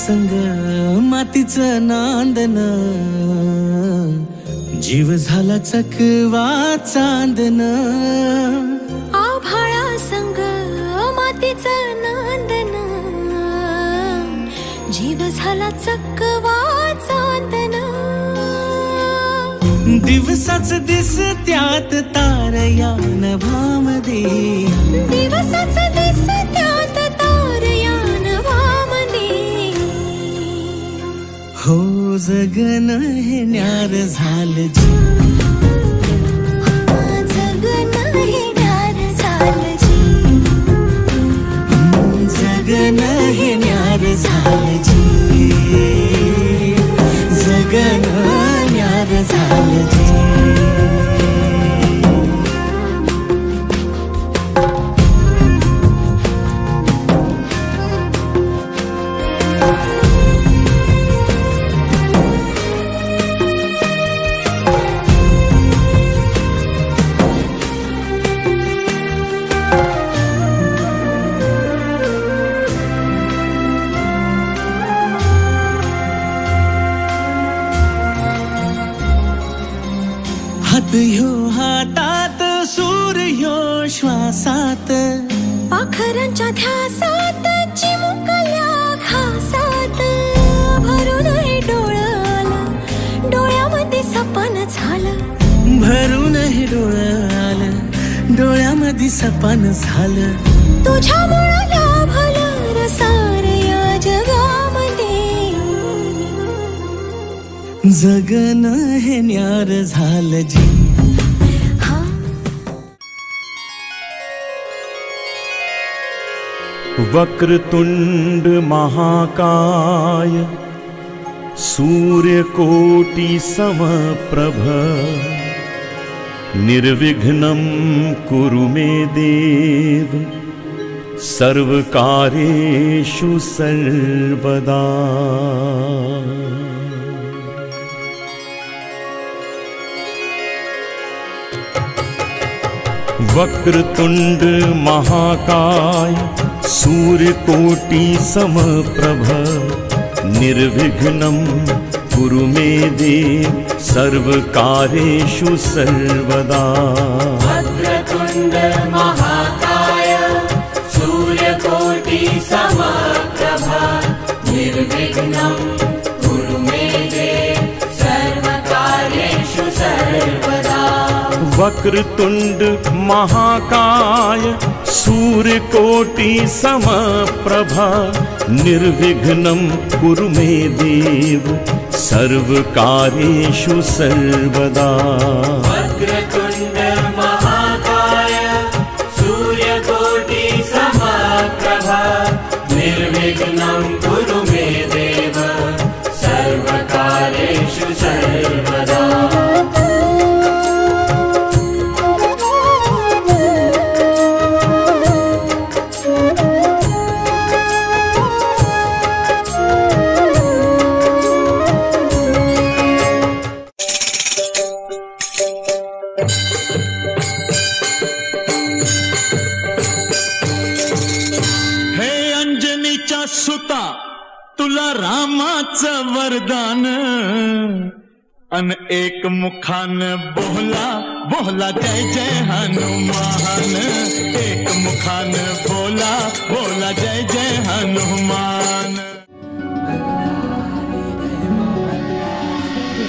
संग मातीचं नांदन, जीव झाला चकवा चांदन. आभाळा संग मातीचं नांदन, जीव झाला चकवा चांदन. दिवसाच दिसत्यात तारया नभामध्ये, दिवसाच दिसत्यात तारया नभामध्ये. हो जगन हे न्यार झालं जी, जगन हे न्यार झालं जी, जगन हे न्यार झालं जी, जगन न्यार झालं जी. हात ह्यो हातात, सूर्य ह्यो श्वासात, पाखरांच्या ध्यासात, चिमुकल्या घासात. भरून हे डोळ्याला, डोळ्यामध्ये सपन झालं. भरून हे डोळ्याला, डोळ्यामध्ये सपन झालं. तुझ्यामुळं लाभलं रसार या जगामध्ये. जगन हे न्यार झालं जी. वक्रतुंड महाकाय, सूर्यकोटि समप्रभ, निर्विघ्नं कुरु मे देव, सर्वकार्येषु सर्वदा. वक्रतुंड महाकाय, सूर्यकोटि समप्रभ, निर्विघ्नं कुरु मे देव, सर्वकार्येषु सर्वदा. वक्रतुंड महाकाय, सूर्यकोटि समप्रभ, निर्विघ्नं कुरु मे देव, सर्वकार्येषु सर्वदा. वक्रतुंड महाकाय, सूर्यकोटि समप्रभ, निर्विघ्नं कुरु मे देव, सर्वकार्येषु सर्वदा. वक्रतुंड महाकाय, सूर्यकोटि समप्रभ, निर्विघ्नं कुरु मे देव, सर्वकार्येषु सर्वदा. सुता तुला रामाचं वरदान, अन एक मुखान बोला बोला जय जय हनुमान. एक मुखान बोला बोला जय जय हनुमान.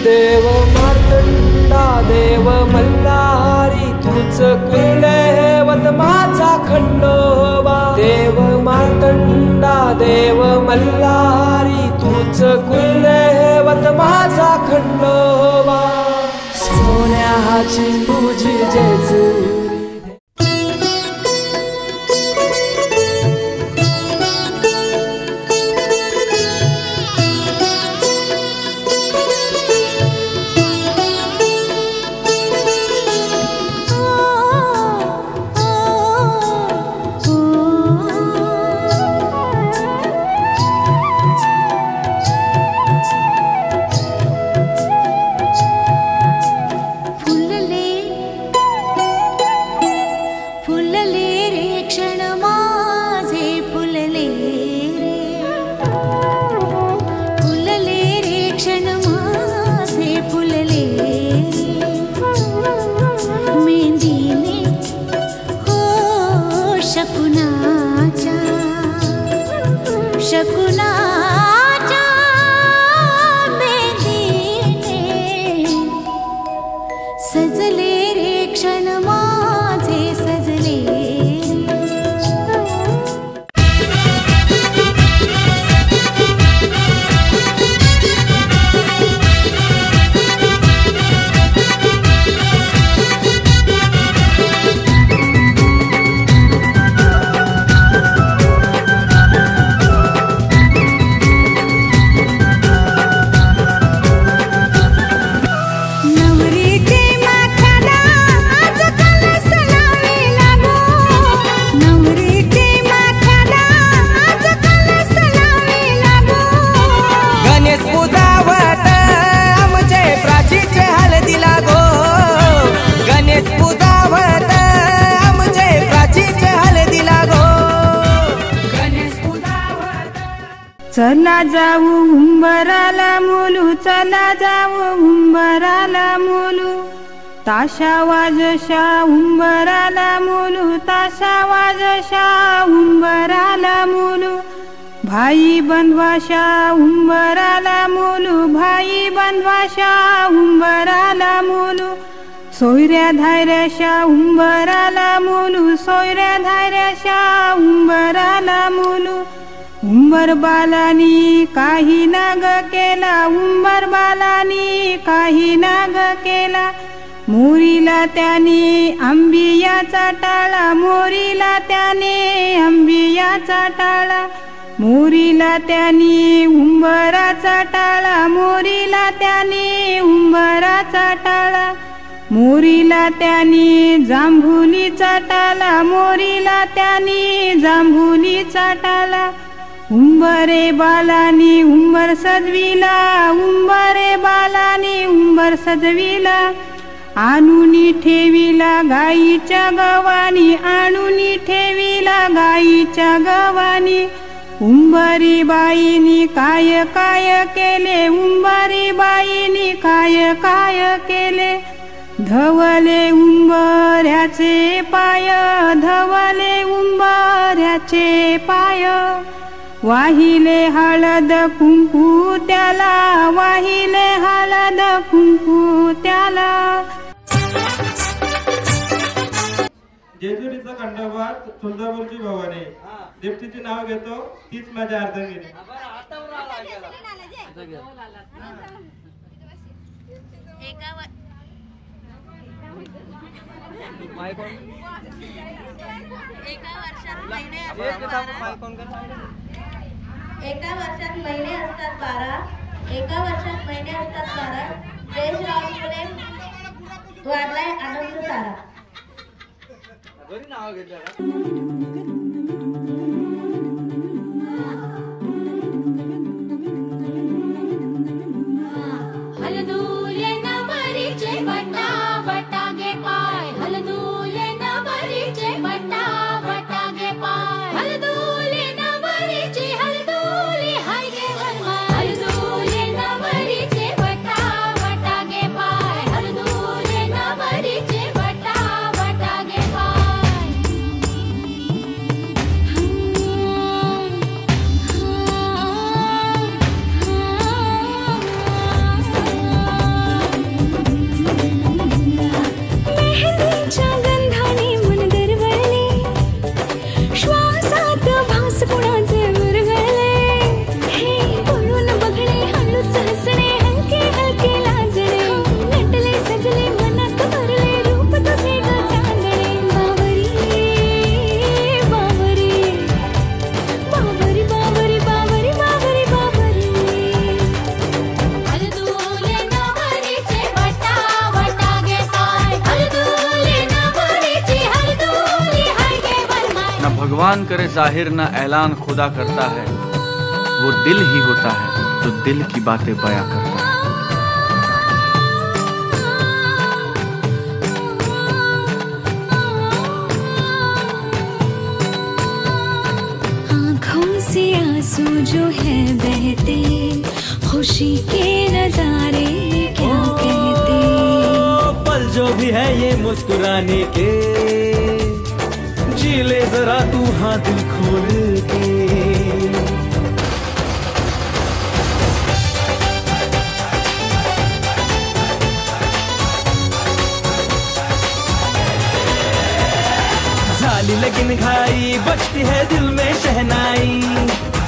देव मार्तंडा देव मल्हारी, तूच कुलदैवत माझा खंडोबा. देव मार्तंडा देव मल्हारी, तूच कुलदैवत माझा खंडोबा. सोन्याची तुझी जेजुरी. चला जाऊ उंबराला मुलू, चला जाऊ उंबराला मुलू, ताशा वाजशा उंबराला मुलू, ताशा वाजशा उंबराला मुलू, भाई बंधवाशा उंबराला मुलू, भाई बंधवाशा उंबराला मुलू, सोयऱ्या धायऱ्याशा उंबराला मुलू, सोयऱ्या धायऱ्याशा उंबराला मुलू, उंबर बालानी काही नाग केला, उंबर बालानी काही नाग केला, मोरीला त्याने आंबियाचा टाळा, मोरीला त्याने आंबियाचा टाळा, मोरीला त्याने उंबराचा टाळा, मोरीला त्याने उंबराचा टाळा, मोरीला त्याने जांभुलीचा टाळा, मोरीला त्याने जांभुलीचा टाळा, उंबरे बालानी उंबर सजविला, उंबरे बालानी उंबर सजविला, आणूनी ठेविला गाईच्या गवानी, आणूनी ठेविला गाईच्या गवानी, उंबरी बाईनी काय काय केले, उंबरी बाईनी काय काय केले, धवले उंबऱ्याचे पाय, धवले उंबऱ्याचे पाय, वाहिले हळद कुंकू त्याला, वाहिले हळद कुंकू त्याला. जेजुरीचा खंडोबा, तुळजापूरची भवानी, देवतेचे नाव घेतो तीच माझ्या अर्धांगिनी. एका वर्षात महिने असतात 12, एका वर्षात महिने असतात 12, देश रावले वाढलाय आनंद सारा. हलदूले नवरीचे बटा बटागे पाय, हलदूले नवरीचे बटा बटागे पाय, हलदूले नवरीचे हलदूले हाय गे हनुमान, हलदूले नवरीचे बटा बटागे पाय, हलदूले नवरीचे बटा बटागे पाय. मेहंदीच्या गंधाने मन दरवळले, श्वासात भास कुणाचे विरघळले, हे बोलून बघणे हळूच हसणे, हलके हलके लाजणे, नटले सजले मनात भरले रूप तुझे ग चांदणे, बावरी बावरी बावरी बावरी बावरी बावरी बावरी, हलदूले नवरीचे बटा बटागे पाय, हलदूले नवरीचे हलदूले हाय गे वरमाय. न भगवान करे जाहिर न ऐलान खुदा करता है, वो दिल ही होता है जो दिल की बातें बयां करता है. आँखों से आंसू जो है बहते, खुशी के नजारे क्या कहते. पल जो भी है ये मुस्कुराने के, जी ले जरा तू हाँ दिल खोल के. झाली लगन घाई, बजती है दिल में शहनाई,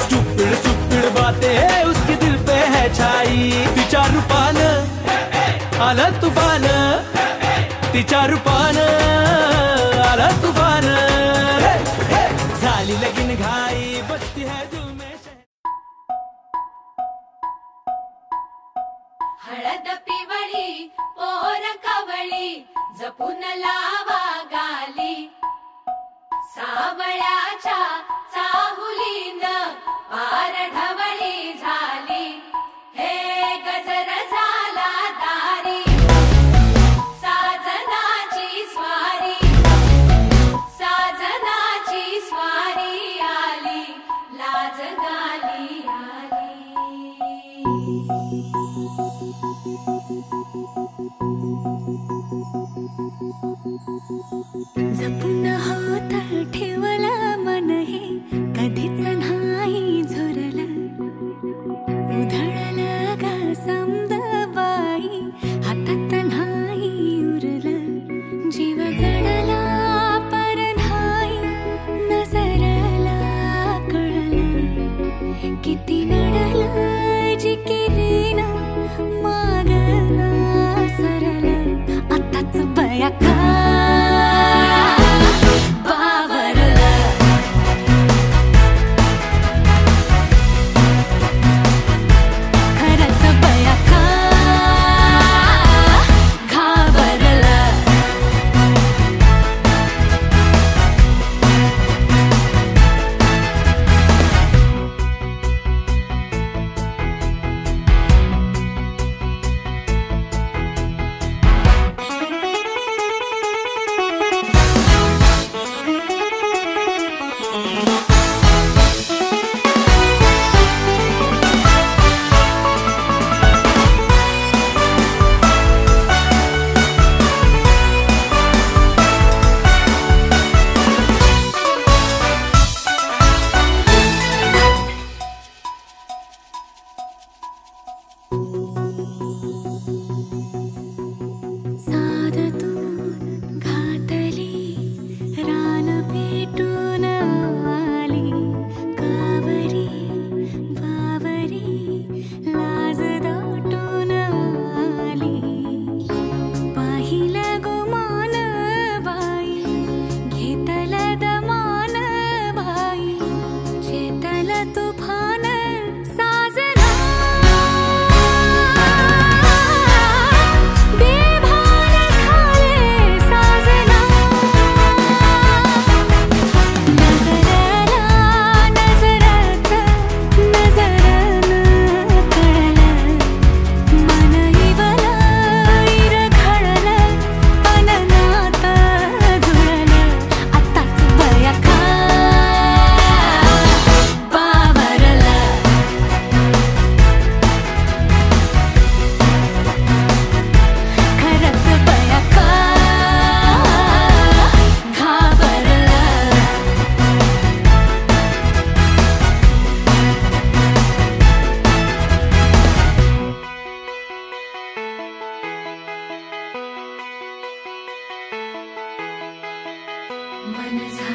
स्टूपिड स्टूपिड बातें है उसके दिल पे है छाई. तिच्या रूपानं आलं तुफान, तिच्या रूपानं आलं तुफान. झाली लगन घाई, बजती है दिल में हळद पिवळी पोर कवळी, जपून लावा गाली, सावळ्याच्या चाहुलीन पार ढवळी झाली, हे गजर झाला दारी, साजनाची स्वारी, साजनाची स्वारी आली, लाज गाली आली.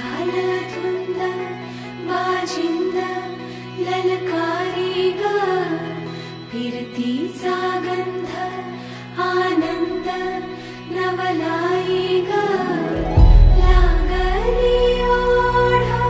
लाल धुंद बाजिंद ललकारी ग फिरतीचा गंध आनंद नवलाई ग लागली ओढा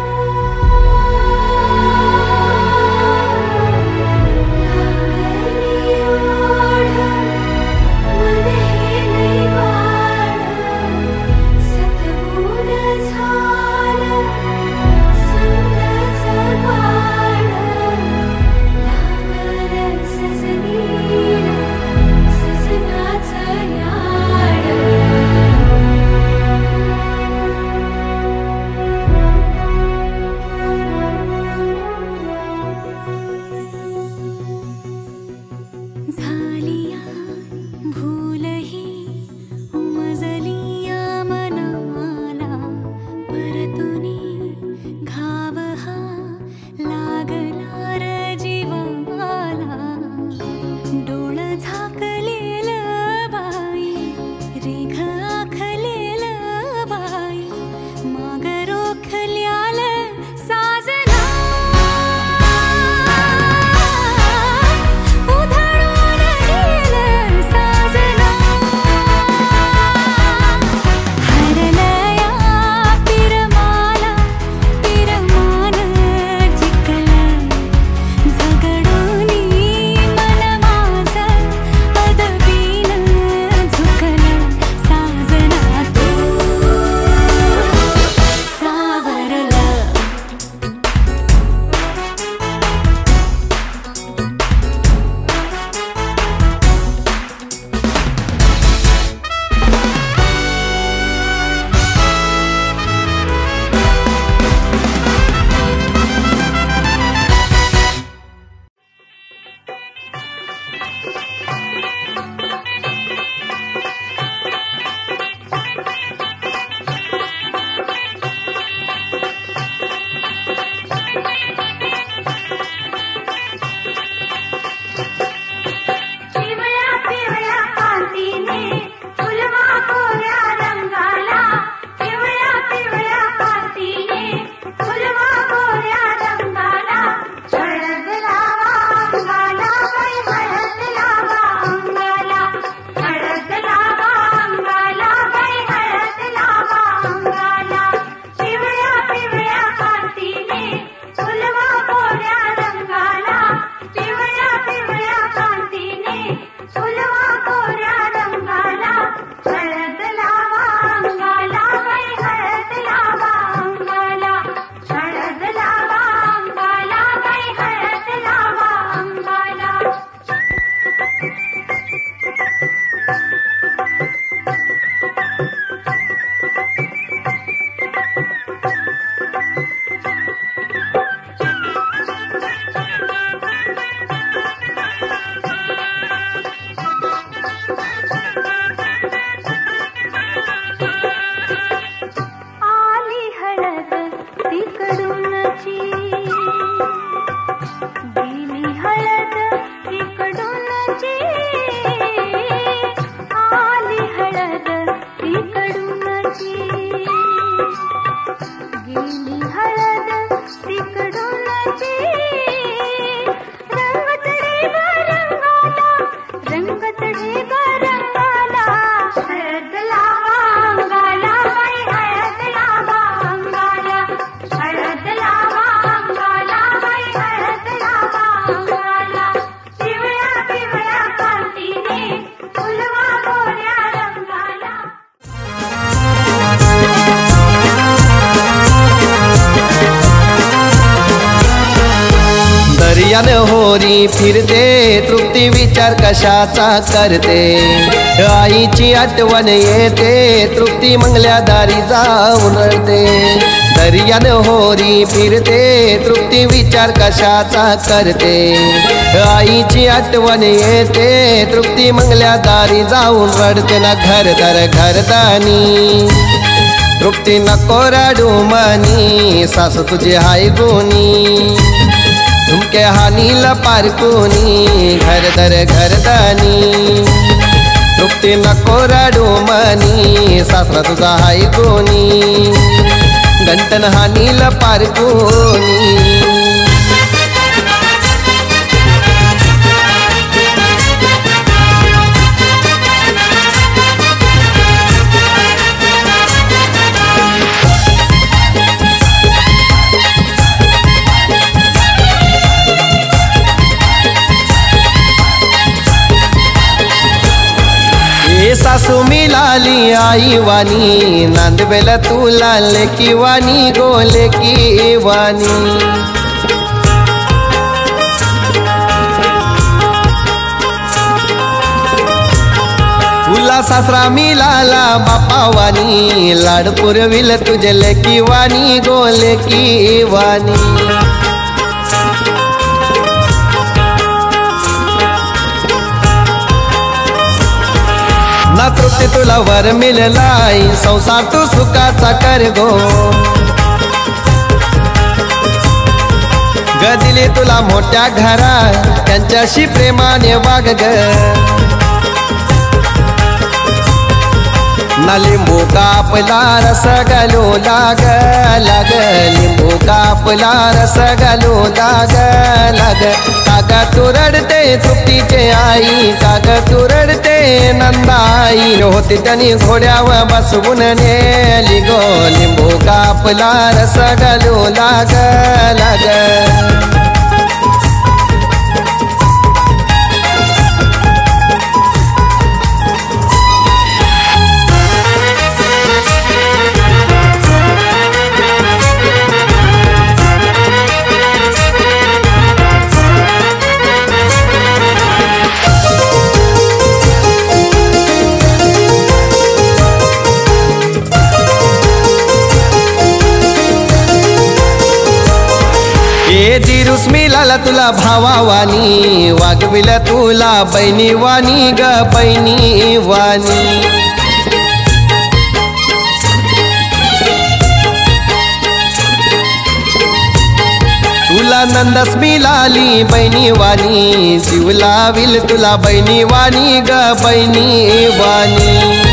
दर्यान होरी फिरते तृप्ती विचार कशाचा करते आईची आठवण येते तृप्ती मंगल्या दारी जाऊन रडते दर्यान होरी फिरते तृप्ती विचार कशाचा करते आईची आठवण येते तृप्ती मंगल्या दारी जाऊन रडते ना घरदार घरदानी तृप्ती नको रडू मनी सासू तुझी हाय गुणी झुमके हानीला पारकुनी घरदार घरदानी तृप्ती नको रडू मनी सासरा तुझा हाय गुणी टन हानील पारकोनी सासू मिलाली आई वाणी नांदवेल तुला लेकी वाणी गोले की वाणी तुला सासरा मिलाला बापा वाणी लाड पुरविल तुझे लेकी वाणी गोले की वाणी ना तृप्ती तुला वर मिळलाई संसार तू सुखाचा कर गो ग दिली तुला मोठ्या घरात त्यांच्याशी प्रेमाने वाग ग ना लिंबू कापला रस घालू लाग लाग लिंबू कापला रस घालू लाग लाग काग तू रडते तृप्तीचे आई काग तू रडते नंदाई होती त्यांनी घोड्यावर बसवून नेली गो लिंबू कापला रस घालू लाग लाग दिरुस मिळाला तुला भावावानी वागविल तुला बहिणी वाणी ग बहिणी वाणी तुला नंदस मिळाली बहिणी वाणी जीव लाविल तुला बहिणी वाणी ग बहिणी वाणी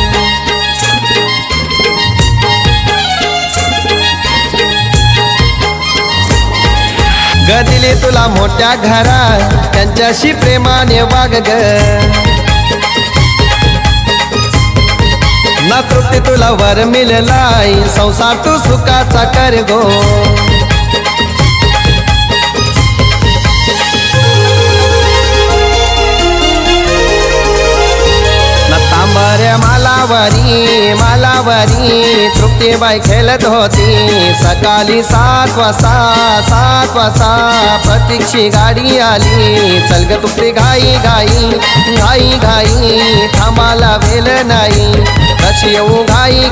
ग दिली तुला मोठ्या घरात त्यांच्याशी प्रेमाने वाग ग ना तृप्ती तुला वर मिळलाई संसार तू सुखाचा कर गो तांबऱ्या मालावरी तृप्तीबाई खेळत होती सकाळी 7 वाजता प्रतीक्षी गाडी आली चल ग तृप्ती घाई घाई थांबाला वेळ नाही कशी येऊ घाई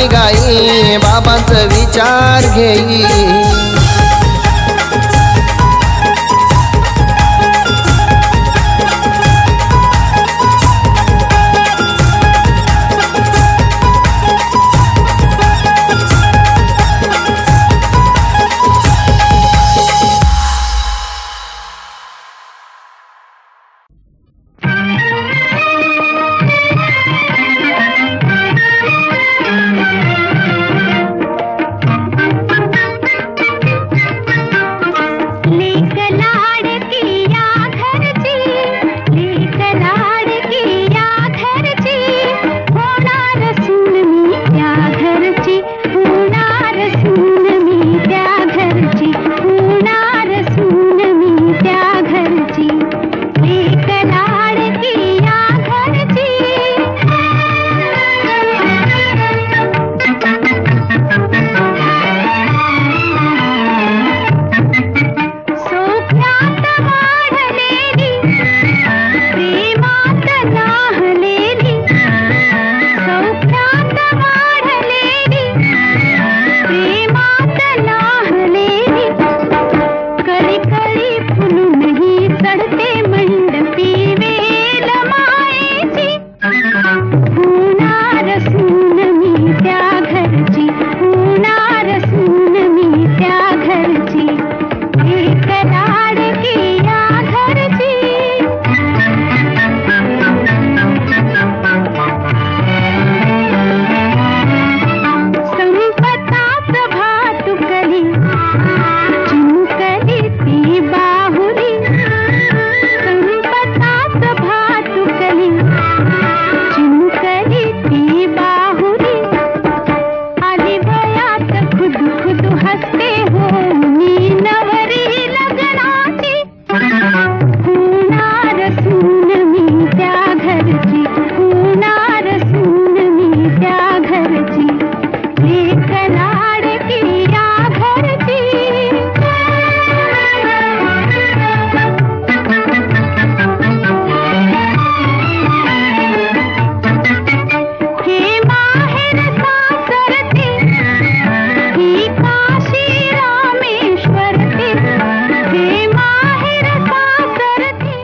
घाई बाबांचा विचार घेई बसते हो मी नवरी लग्नाची होणार सून मी त्या घरची होणार सून मी त्या घरची लेक लाडकी या घरची हे माहेर सासरते ही काशी रामेश्वरते हे माहेर सासरते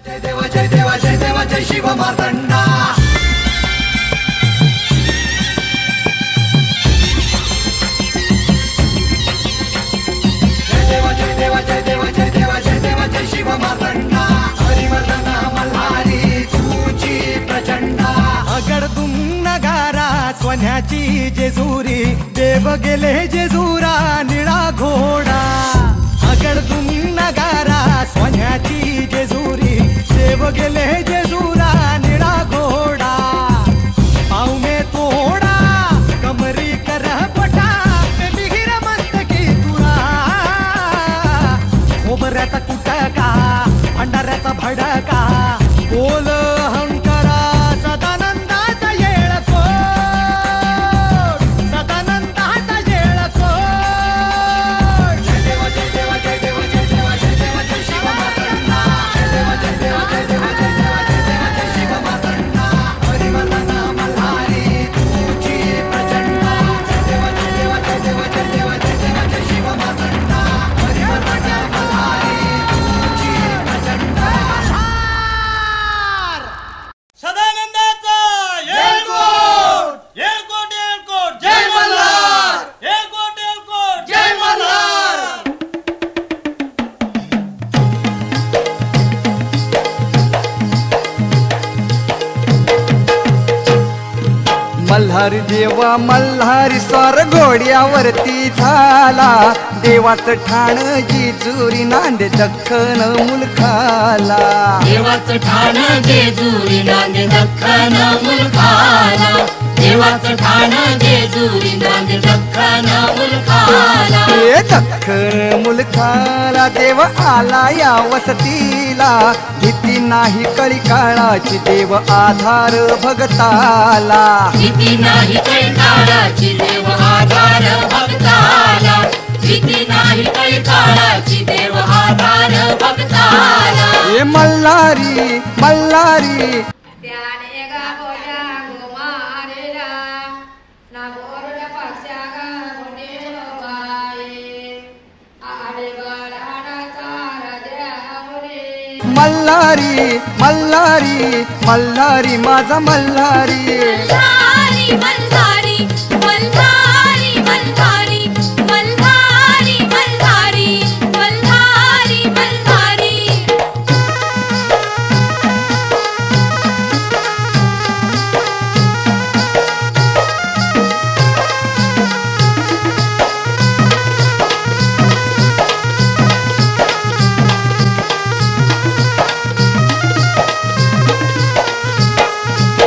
जय देव जय देव जय देव जय शिव मार्तंडा जय देव जय देव जय देव जय देव जय देव जय शिव मार्तंडा हरिवर्धन मल्हारी तुझी प्रचंडा अगडतून नगारा सोन्याची जेजुरी देव गेले जेजुरा निळा घोडा अगडतून नगारा सोन्याची जेजुरी देव गेले जेजुरा निळा घोडा पाऊ में तोडा कमरी कर पटा बिहिर मस्तकी तुरा खोबऱ्याचा कुटका भंडाऱ्याचा भडका बोल अहंकारा सदानंदाचा येळकोट सदानंदाचा येळकोट जय देव जय देव जय देव जय देव जय देव जय शिव मार्तंडा जय देव जय देव जय देव जय देव जय देव जय शिव मार्तंडा हरिवर्धन मल्हारी तुझी प्रचंडा जय देव जय देव जय देव जय देव जय देव जय शिव मार्तंडा हरिवर्धन मल्हारी तुझी प्रचंडा सदानंदाचा येळकोट येळकोट येळकोट जय मल्हार येळकोट येळकोट जय मल्हार मल्हारी देवा मल्हारी स्वार घोड्यावरती झाला देवाचं ठाण जेजुरी नांदे दख्खन मुलखाला देवाचं ठाण जेजुरी नांदे दख्खन मुलखाला देवाचं ठाण जेजुरी नांदे दख्खन मुलखाला हे दख्खन मुलखाला देव आला या वसतीला भीती नाही कळी काळाची देव आधार भगताला भीती नाही कैकाळाची देव आधार भक्ताला भीती नाही कैकाळाची देव आधार भक्ताला हे मल्हारी मल्हारी त्याने गा बोजा गोमारेला ना बोरड पक्षागा गुणेलो बाये आडे गडाचा राजा मुरे मल्हारी मल्हारी मल्हारी माझा मल्हारी मल्हारी मल्हारी मल्हारी मल्हारी मल्हारी मल्हारी मल्हारी मल्हारी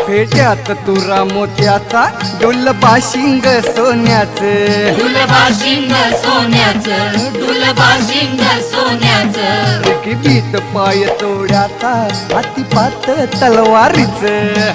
फेट्यात तुरा मोत्याचा डुलबा शिंग सोन्याचं डुलबा शिंग सोन्याचं डुलबा शिंग सोन्याचं बीत पाय तोड्याचा हातीपात तलवारीच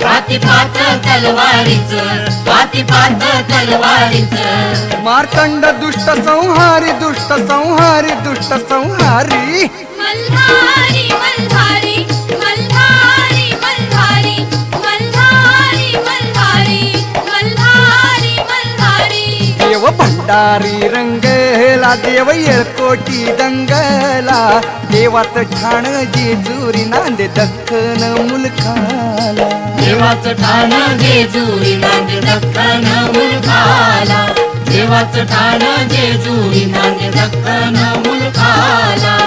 हातीपात तलवारीचं हातीपात तलवारीचं मार्तंड दुष्ट संहारी दुष्ट संहारी दुष्ट संहारी मल्हारी मल्हारी मल्हारी मल्हारी मल्हारी मल्हारी मल्हारी मल्हारी देव भंडारी रंगला देव येळकोटी दंगला देवाचं ठाण जेजुरी नांदे दख्खन मुलखाला देवाचं ठाण जेजुरी नांदे दख्खन मुलखाला देवाचं ठाण जेजुरी नांदे दख्खन मुलखाला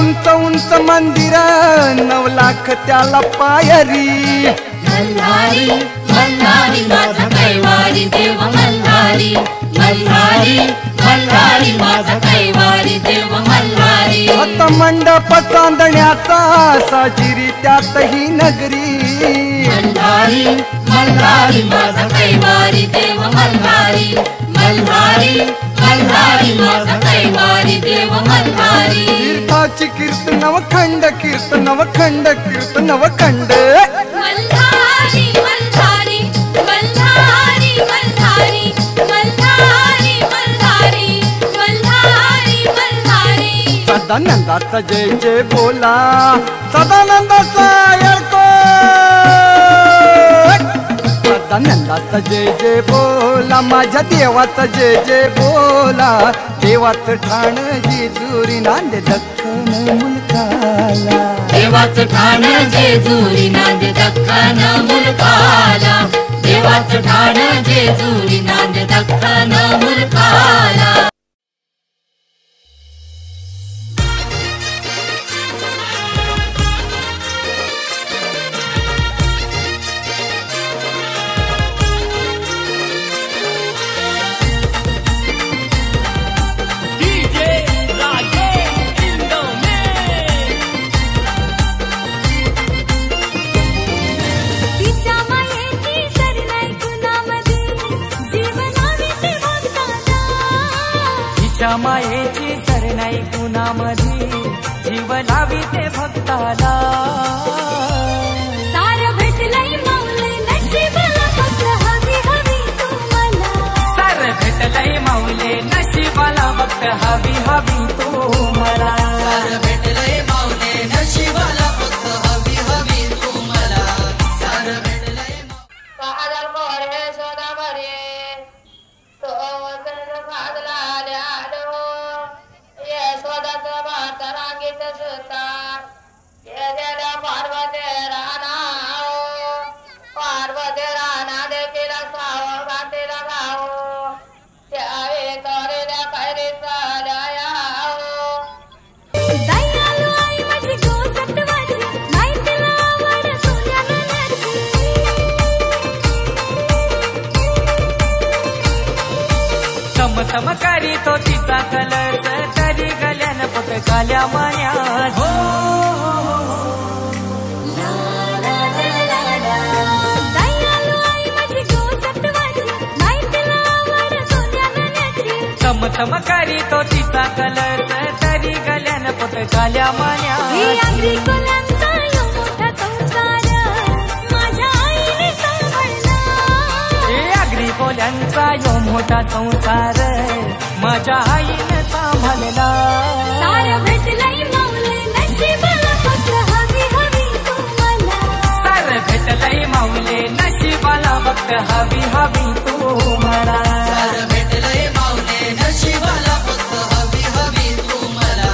उंच उंच मंदिर 9 लाख त्याला पायरी मल्हारी मल्हारी माझा मल्हारी मल्हारी माझा कैवारी देव मल्हारी. आता मंडप चांदण्याचा साजिरी त्यात ही नगरी. मल्हारी मल्हारी माझा कैवारी देव मल्हारी. मल्हारी मल्हारी माझा कैवारी देव मल्हारी. तीर्थाची कीर्तन नवखंड कीर्तन नवखंड कीर्तन नवखंड. मल्हारी मल्हारी मल्हारी मल्हारी मल्हारी मल्हारी मल्हारी मल्हारी. सदानंदाचा जय जय बोला सदानंदाचा येळको. सदानंदाचा जय जय बोला माझ्या देवाचा जय जय बोला. देवाचं ठाण जेजुरी नांद दख्खन मुलकाला. देवाचं ठाण जेजुरी नांद दख्खन मुलकाला. देवाचं ठाण जेजुरी नांद दख्खन मुलकाला. मायेची सर नाही कुणामधी जीव लावी ते भक्ताला. सार भेटलंय माऊली नशिबाला फक्त हवी हवी तुम्हाला. सार भेटलंय माऊले नशिबाला फक्त हवी हवी तुम्हाला. सार भेटलंय माऊले नशिबाला फक्त हवी हवी तुम्हाला. सार भेटलंय कादल मोरे सोदा मरे तो वचन कादला आल्यालो. ये सोदाचं भात रांगीत सुतार गेल्या पार्वती राणा. पार्वती राणा देखील साव बांधीला गाव. त्यावेळी तोरेल्या कैरी चाल्या. दयालू आई माझी गोसटवाची नाही तिला आवड सोन्या नाण्याची. चमचम करी तो तिचा कलर तरी गल्यान फक्त काल्या मान्यात. दयालू आई माझी गोसटवाची नाही तिला आवड सोन्या नाण्याची. चमचम करी तो तिचा कलर तरी गल्यान फक्त काल्या ही मान्यात. आगरी कोल्यांचा यो मोठा संसार माझ्या आईने सांभाळला. हे आगरी कोल्यांचा यो मोठा संसार माझ्या आईने सांभाळला. सार भेटलंय माऊली नशिबाला फक्त हवी हवी तुम्हाला. सार भेटलंय माऊले नशिबाला फक्त हवी हवी तुम्हाला. सार भेटलंय माऊले नशिबाला फक्त हवी हवी तुम्हाला.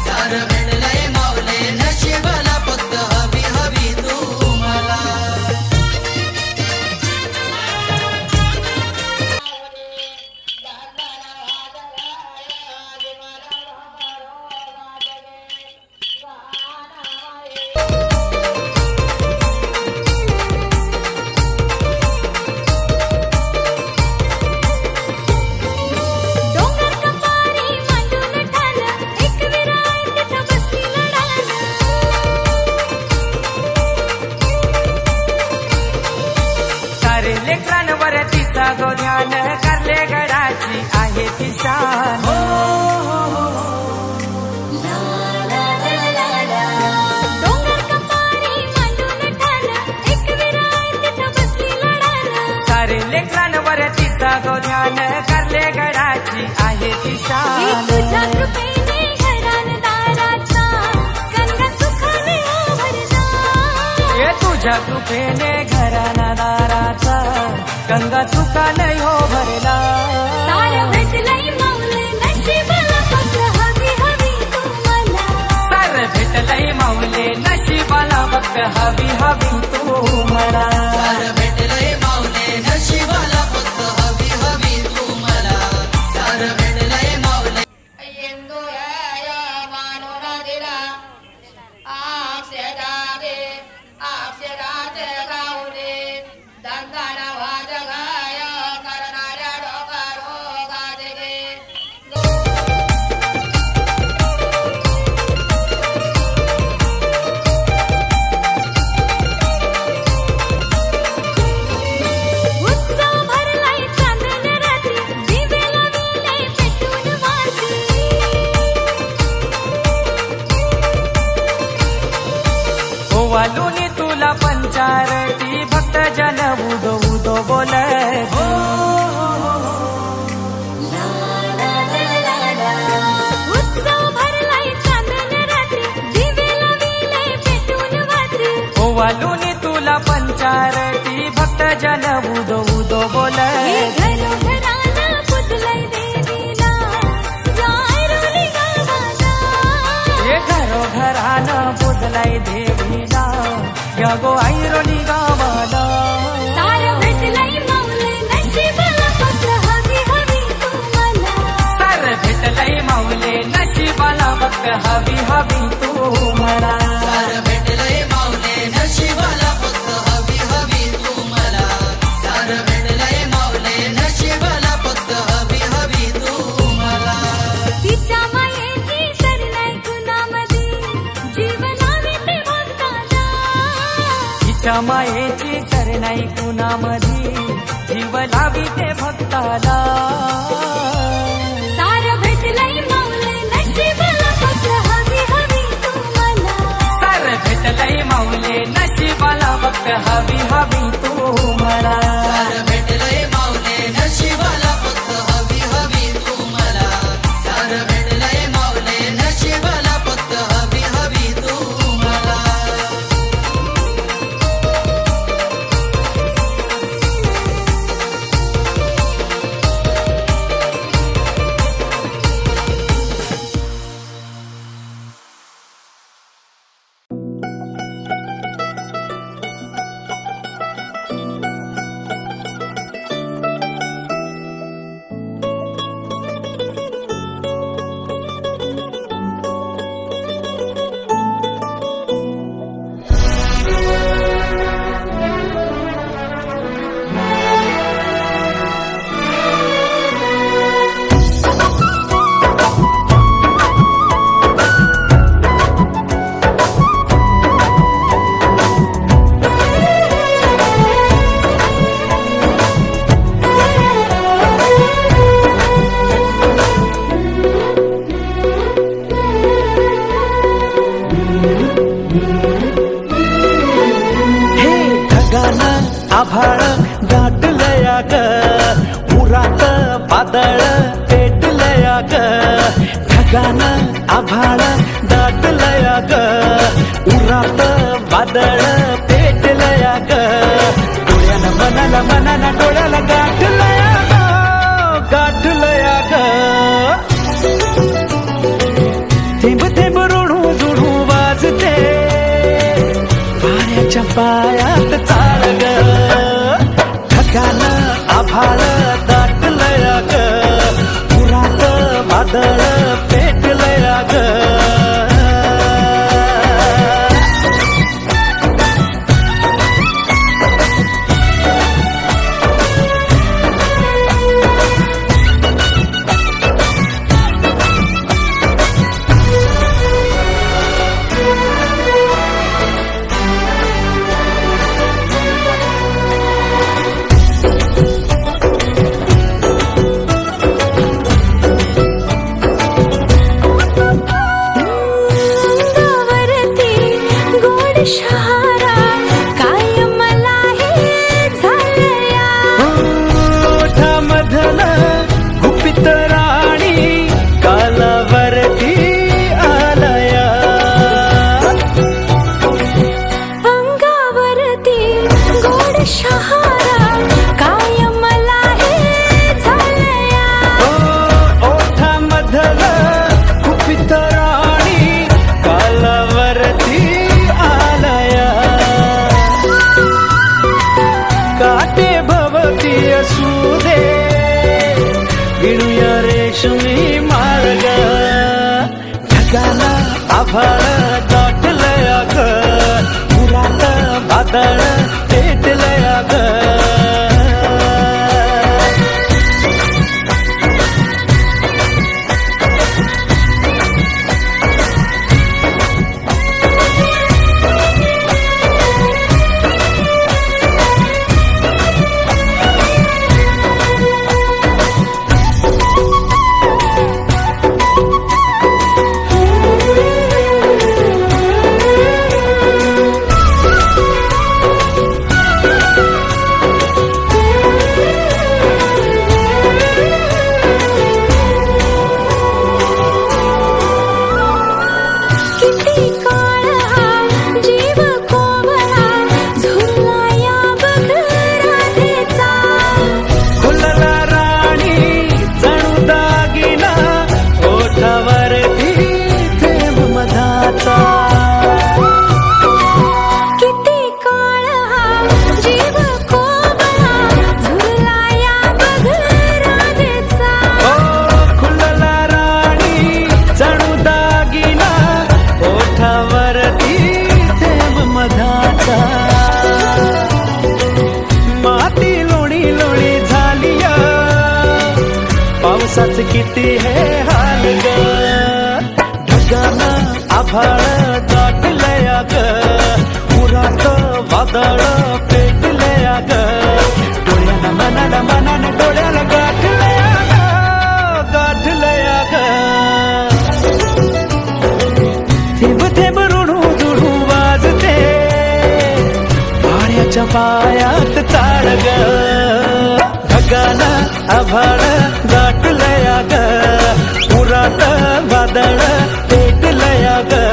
सार भेटलंय माऊले नशिबाला फक्त हवी हवी तुम्हाला. डोंगर कपारी मांडून ठाण एक विराय तिथं बसली लढाण. सारे लेकरांवर तिचा गो ध्यान करले गडाची आहे ती शान. डोंगर कपारी मांडून ठाण एक विराय तिथं बसली लढाण. सारे लेकरांवर तिचा गो ध्यान करले गडाची आहे ती ही शान. तुझ्या कृपेने घराणदाराचा गंगा सुखाने ओव्हरला. हे तुझ्या कृपेने घराना दाराचा गंगा सुखाने हो भरला. सार भेटलंय माऊली नशिबाला फक्त हवी हवी तुम्हाला. सार भेटलंय माऊले नशिबाला फक्त हवी हवी तुम्हाला. सार भेटलंय माऊले नशिबाला फक्त हवी हवी तुम्हाला. सार भेटलंय माऊले. इंदुराय मानून दिला अक्षराचे अक्षराचे गावले. दंगाना वाजगाय करणाऱ्या डोका रोगा बोले उत्सव भरलाय चांदन रात्री दिवे लाविले पेटून वात्री ओवालूनी तुला पंचारती भक्त जन उदो उदो बोले घरोघरानं पुजलंय देवीला जायरोली गावाला ये घरोघरानं पुजलाय देवीला या गो ऐरोली गावाला सारं भेटलंय माऊले नशिबाला फक्त हवी हवी तुम्हाला सारं भेटलंय माऊले नशिबाला फक्त हवी हवी तुम्हाला सारं भेटलंय माऊले नशिबाला फक्त हवी हवी तुम्हाला सारं भेटलंय माऊले नशिबाला फक्त हवी हवी तुम्हाला तिच्या मायेची सर नाही कुणामधी जीवनावी ते भक्ताला तिच्या मायेची सर नाही कुणामधी जीव लावी ते भक्ताला सारं भेटलंय माऊले नशिबाला फक्त हवी हवी तुम्हाला सारं भेटलंय माऊले नशिबाला फक्त हवी हवी तुम्हाला सारं भेटलंय माऊले नशिबाला फक्त हवी हवी तुम्हाला सारं भेटलंय माऊले नशिबाला फक्त हवी हवी तुम्हाला आभाळ दाटलया ग पुरात वादळ पेटलया ग ढगानं आभाळ दाटलया ग उरात वादळ पेटलया ग डोळ्यानं मनाला मनाला डोळ्याला गाठलया ग थेंब थेंब रुणू जुणू वाजते वाऱ्याच्या पायात चाळ ग ढगानं आभाळ दाटलया ग पुरात वादळ पेटलया ग रेशमी मार्ग ढगाला आभाळ दाटलया ग पुरात वादळ पेटलया ग किती हे हाल ग ढगानं आभाळ दाटलया ग पुरात वादळ पेटलया ग डोळ्याला मनाला मनाने डोळ्याला गाठलया ग थेंब थेंब रुणू जुळू वाजते पाण्याच्या पायात चाळ ग ढगानं आभाळ दाटलया ग पुरात वादळ पेटलया ग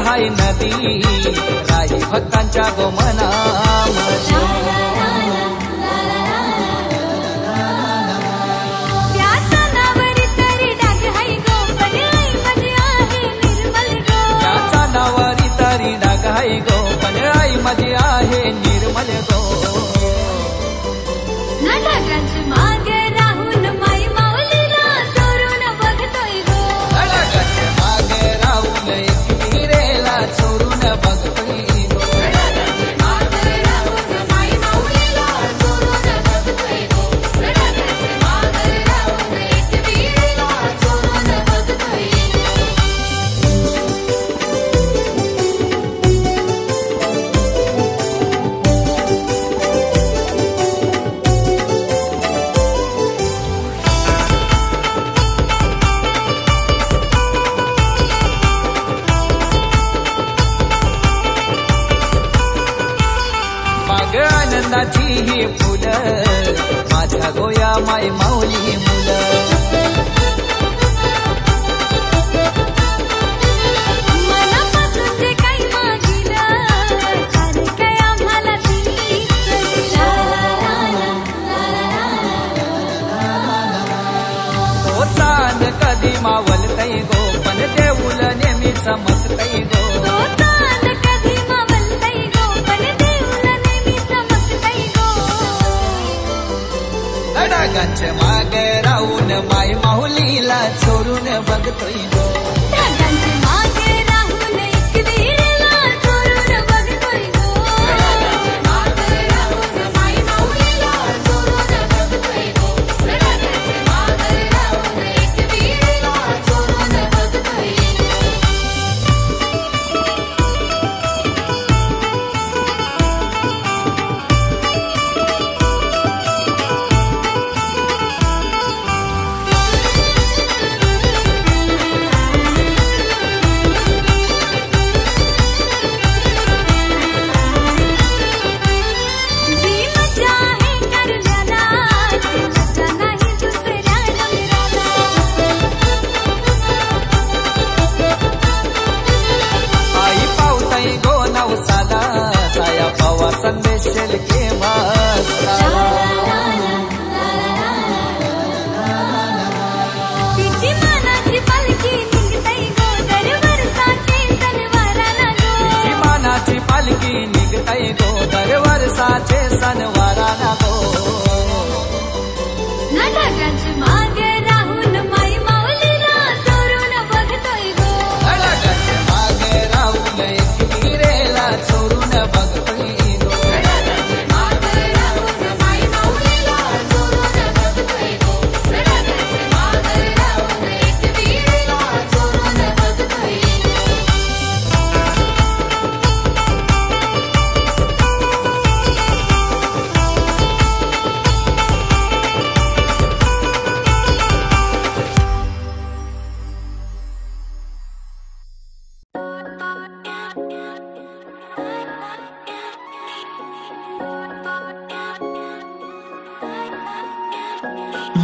हाय नदी राही भक्तांच्या गोमना नावारी तरी डाग हाय गो पण आई माझी आहे निर्मल गो ढगांच्या मागे राहून माई माऊलीला चोरून बघतोय गो ढगांच्या मागे राहून एक विहिरेला चोरून बघतोय गो ढगांच्या मागे राहून माई माऊलीला चोरून बघतोय गो ढगांच्या मागे राहून एक विहिरेला चोरून बघतोय माग आनंदाची ही फुलं माझ्या गोया माय माऊली मुलं मनापासून जे काही मागितलं सारं काय आम्हाला तिने तो चांद कधी मावलतय गो पण देऊल नेहमी चमकतय गो ढगांच्या मागे राहून माय माऊलीला चोरून बघतोय गो ढगांच्या मागे राहून एक विहिरेला चोरून बघतोय गो ढगांच्या मागे राहून माई माऊलीला चोरून बघतोय गो ढगांच्या मागे राहून एक विहिरेला चोरून बघतोय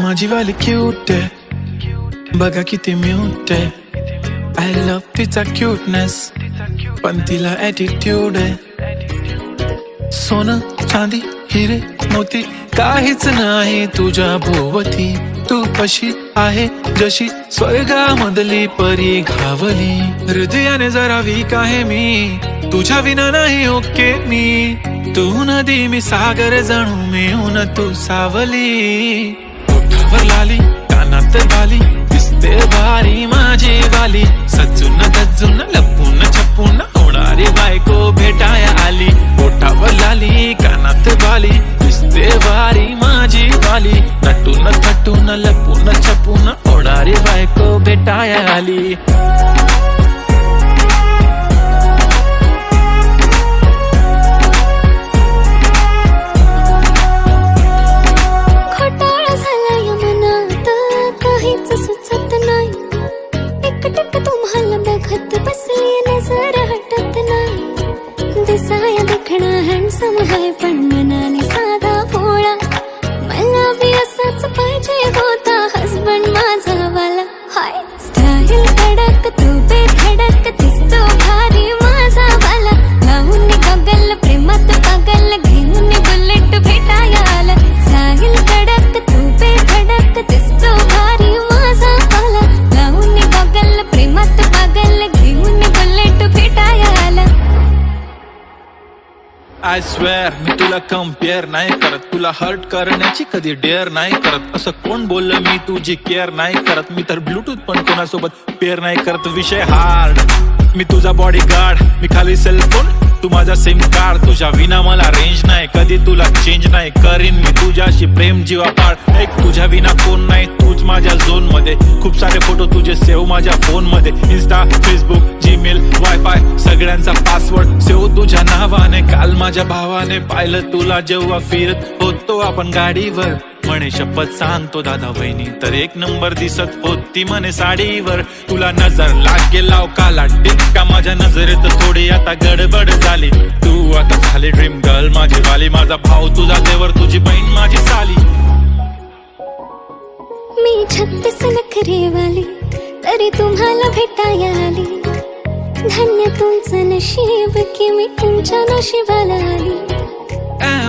माझी वाली क्यूट आहे, बघा किती म्यूट आहे. आय लव्ह तिचा क्यूटनेस, पण तिला ॲटिट्यूड आहे. सोनं चांदी हिरे मोती काहीच नाही तुझ्या भोवती. तू कशी आहे जशी स्वर्गामधली परी घावली. हृदयाने जरा वीक आहे मी, तुझ्या विना नाही ओके मी. तू नदी मी सागर जणू मिळून तू सावली. ओठावर लाली कानात बाली दिसते भारी माझी वाली. सजून गजून लपून छपून होणारी बायको भेटाया आली. ओठावर लाली कानात बाली दिसते भारी माझी वाली. नटून थटून लपून छपून होणारी बायको भेटाया आली. सुचत नाही एकटक तुम्हाला बघत बसली नजर हटत नाही. दिसाया देखणा हँडसम आहे पण मनाने साधा भोळा. मला बी असाच पाहिजे होता हसबंड माझा वाला. हाय स्टाईल कडक तू बेधडक दिसतो भारी माझा वाला. लावून गगल प्रेमात पागल घेऊन बुलेट भेटाया आला. स्टाईल कडक तू बेधडक दिसतो भारी माझा वाला. लावून गगल प्रेमात पागल घेऊन बुलेट भेटाया आला. आय स्वेअर मी तुला कम्पेअर नाही करत, तुला हर्ट करण्याची कधी डेअर नाही करत. असं कोण बोललं मी तुझी केअर नाही करत. मी तर ब्लूटूथ पण कोणासोबत पेअर नाही करत. विषय हार्ड मी तुझा बॉडी गार्ड, मी खाली सेलफोन तू माझा सिम कार्ड. तुझ्या विना मला रेंज नाही, कधी तुला चेंज नाही करीन मी तुझ्याशी प्रेम जीवापाड. एक तुझ्या विना कोण नाही, तूच माझ्या झोन मध्ये. खूप सारे फोटो तुझे सेव्ह माझ्या फोन मध्ये. इन्स्टा फेसबुक जीमेल वायफाय सगळ्यांचा पासवर्ड सेव्ह तुझ्या नावाने. काल माझ्या भावाने पाहिलं तुला जेव्हा फिरत होतो आपण गाडीवर. म्हणे शपथ सांगतो दादा वहिनी तर एक नंबर दिसत होती म्हणे साडीवर. तुला नजर लागे लाव काला टिक्का माझ्या नजरेत थोडी आता गडबड झाली. तू आता झाली ड्रीम गर्ल माझी वाली. माझा भाऊ तुझा देवर तुझी बहीण माझी साली. मी 36 नखरे वाली तरी तुम्हाला भेटाया आली. धन्य तुमचं नशीब की मी तुमच्या नशिबाला आली.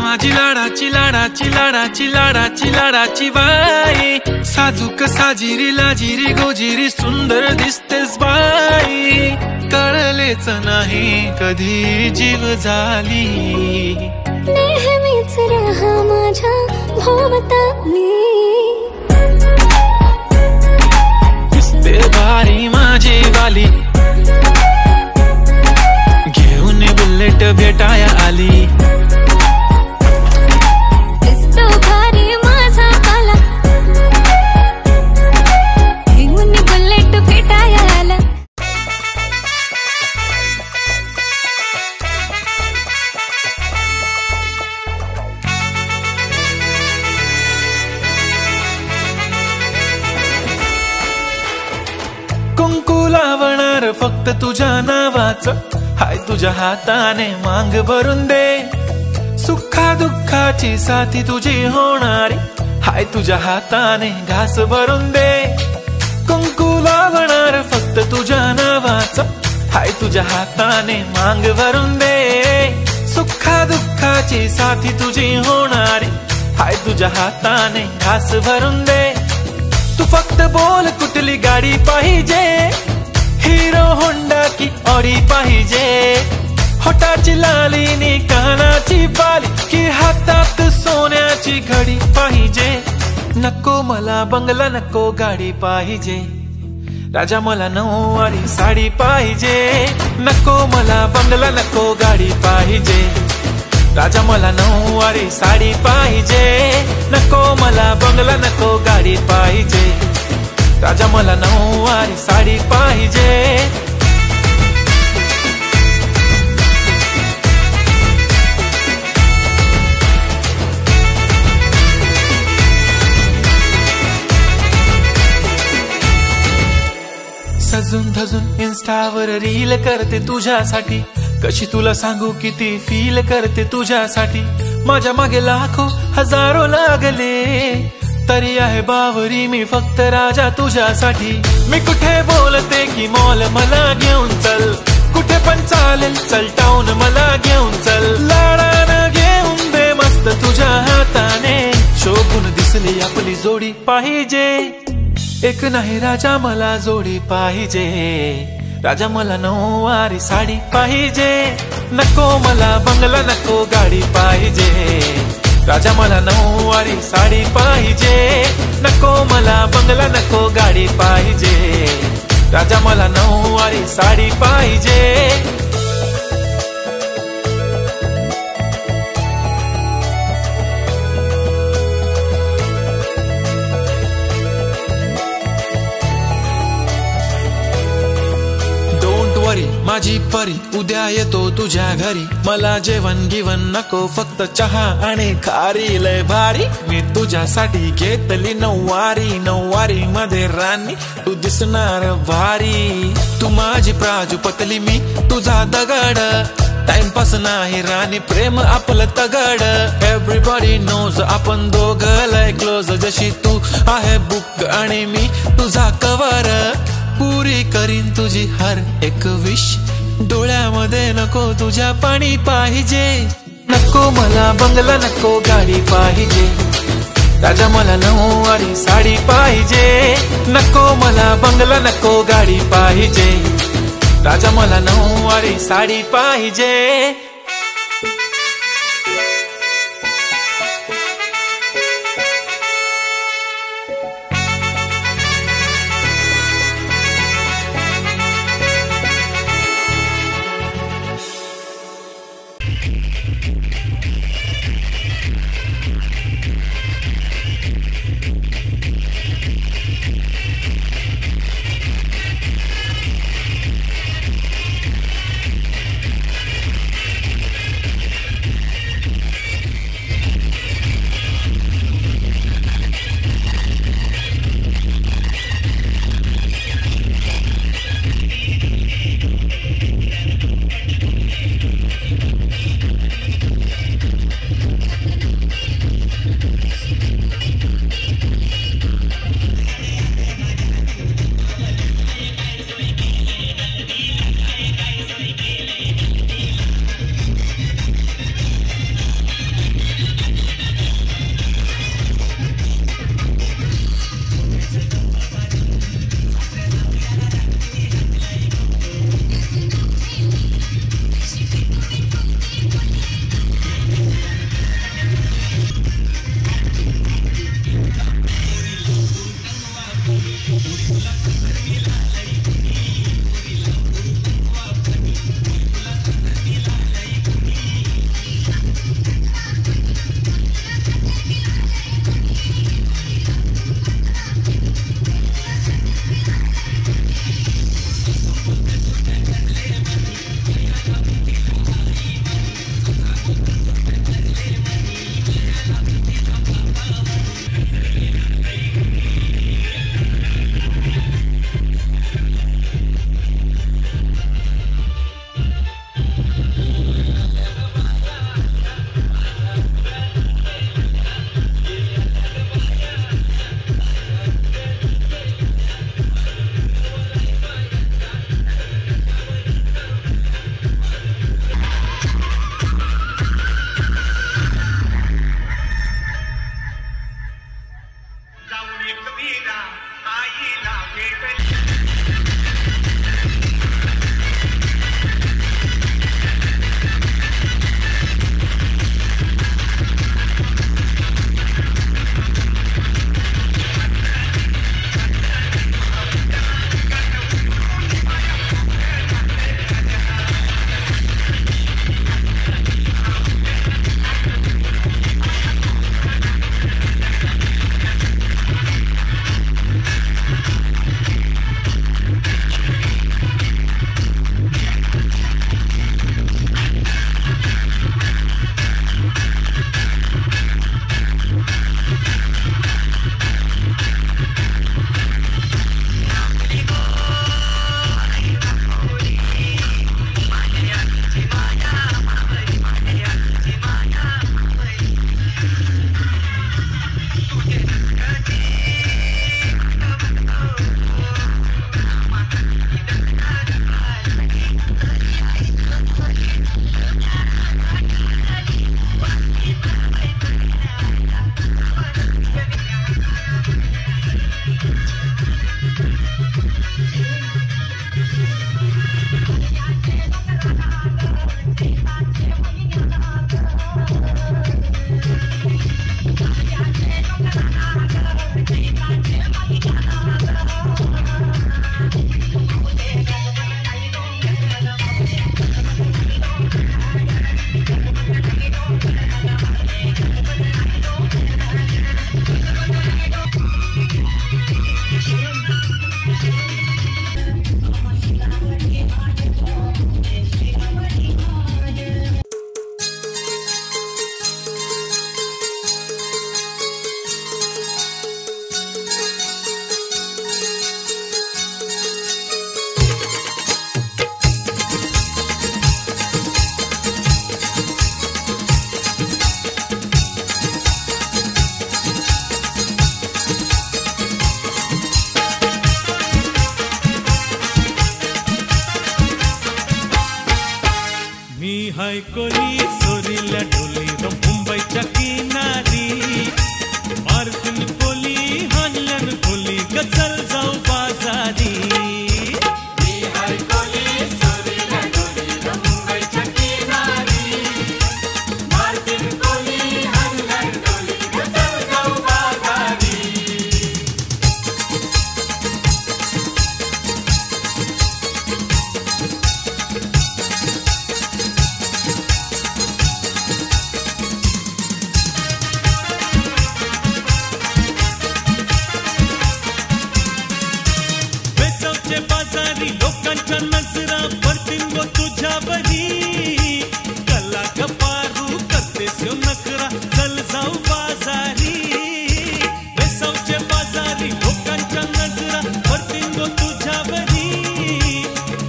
माझी लाडाची लाडाची लाडाची लाडाची लाडाची बाई. साजूक साजिरी लाजिरी गोजिरी सुंदर दिसतेस बाई. कळलेच नाही कधी जीव झाली. नेहमीच राहा माझ्या भोवताली. दिसते भारी माझी वाली. घेऊन बुलेट भेटाया आली. दिसतो भारी माझा वाला. घेऊन बुलेट भेटाया आला. कुंकू लावणार फक्त तुझ्या नावाचं. हाय तुझ्या हाताने मांग भरून दे. सुखा दुःखाची साथी तुझी होणारी. हाय तुझ्या हाताने घास भरून दे. कुंकू लावणार फक्त तुझ्या नावाचं. हाय तुझ्या हाताने मांग भरून दे. सुखा दुःखाची साथी तुझी होणारी. हाय तुझ्या हाताने घास भरून दे. तू फक्त बोल कुठली गाडी पाहिजे. हिरो होंडा की ऑडी पाहिजे. होटाची लाली नी कानाची बाली की हातात सोन्याची घडी पाहिजे. नको मला बंगला नको गाडी पाहिजे. राजा मला नऊवारी साडी पाहिजे. नको मला बंगला नको गाडी पाहिजे. राजा मला नऊवारी साडी पाहिजे. नको मला बंगला नको गाडी पाहिजे. राजा मला नऊवारी साडी पाहिजे. सजून धजून इन्स्टावर रील करते तुझ्यासाठी. कशी तुला सांगू किती फील करते तुझ्यासाठी. माझ्या मागे लाखो हजारो लागले तरी आहे बावरी मी फक्त राजा तुझ्यासाठी. मी कुठे बोलते की मॉल मला घेऊन चल, कुठे पण चालेल चल टाऊन मला घेऊन चल. लाडानं घेऊन दे मस्त तुझ्या हाताने, शोभून दिसली आपली जोडी पाहिजे. एक नाही राजा मला जोडी पाहिजे, राजा मला नऊवारी साडी पाहिजे. नको मला बंगला नको गाडी पाहिजे, राजा मला नऊवारी साडी पाहिजे. नको मला बंगला नको गाडी पाहिजे, राजा मला नऊवारी साडी पाहिजे. माझी परी उद्या येतो तुझ्या घरी, मला जेवण गिवण नको फक्त चहा आणि खारी लय भारी. मी तुझ्यासाठी घेतली नऊवारी, नऊवारी मध्ये राणी तू दिसणार भारी. तू माझी प्राजूपतली मी तुझा दगड, टाइमपास नाही राणी प्रेम आपलं तगड. एव्हरीबॉडी नोज आपण दोघं लय क्लोज, जशी तू आहे बुक आणि मी तुझा कवर. पुरी करीन तुझी हर एक विश, डोळ्यामध्ये नको तुझ्या पाणी पाहिजे. नको मला बंगला नको गाडी पाहिजे, राजा मला नऊवारी साडी पाहिजे. नको मला बंगला नको गाडी पाहिजे, राजा मला नऊवारी साडी पाहिजे. मी हाय कोली सोरीला डोली र मुंबईच्या किनारी मार्किन कोली हानलन कोली गचल जाऊ बाजारी मी हाय कोली सोरीला डोली र मुंबईच्या किनारी मार्किन कोली हानलन कोली गचल जाऊ बाजारी वेचवचे बाजारी लोकांच्या नजरा पडतील गो तुझ्यावरी कला कपारू करतेस यो नखरा चल जाऊ बाजारी वेचवचे बाजारी लोकांच्या नजरा पडतील गो तुझ्यावरी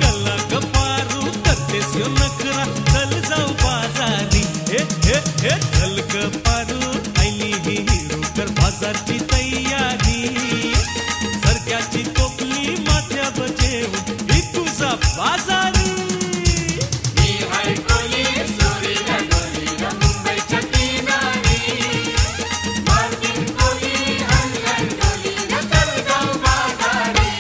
कला कपारू करतेस यो नखरा चल जाऊ बाजारी हे हे हे चल कपारू आईली ही हिरू कर बाजारची तयारी सरक्याची टोपली माथ्यावर जेवून ही तुझा बाजारी मी हाय कोली सोरीला डोली र मुंबईच्या किनारी मार्किन कोली हानलन कोली गचल जाऊ बाजारी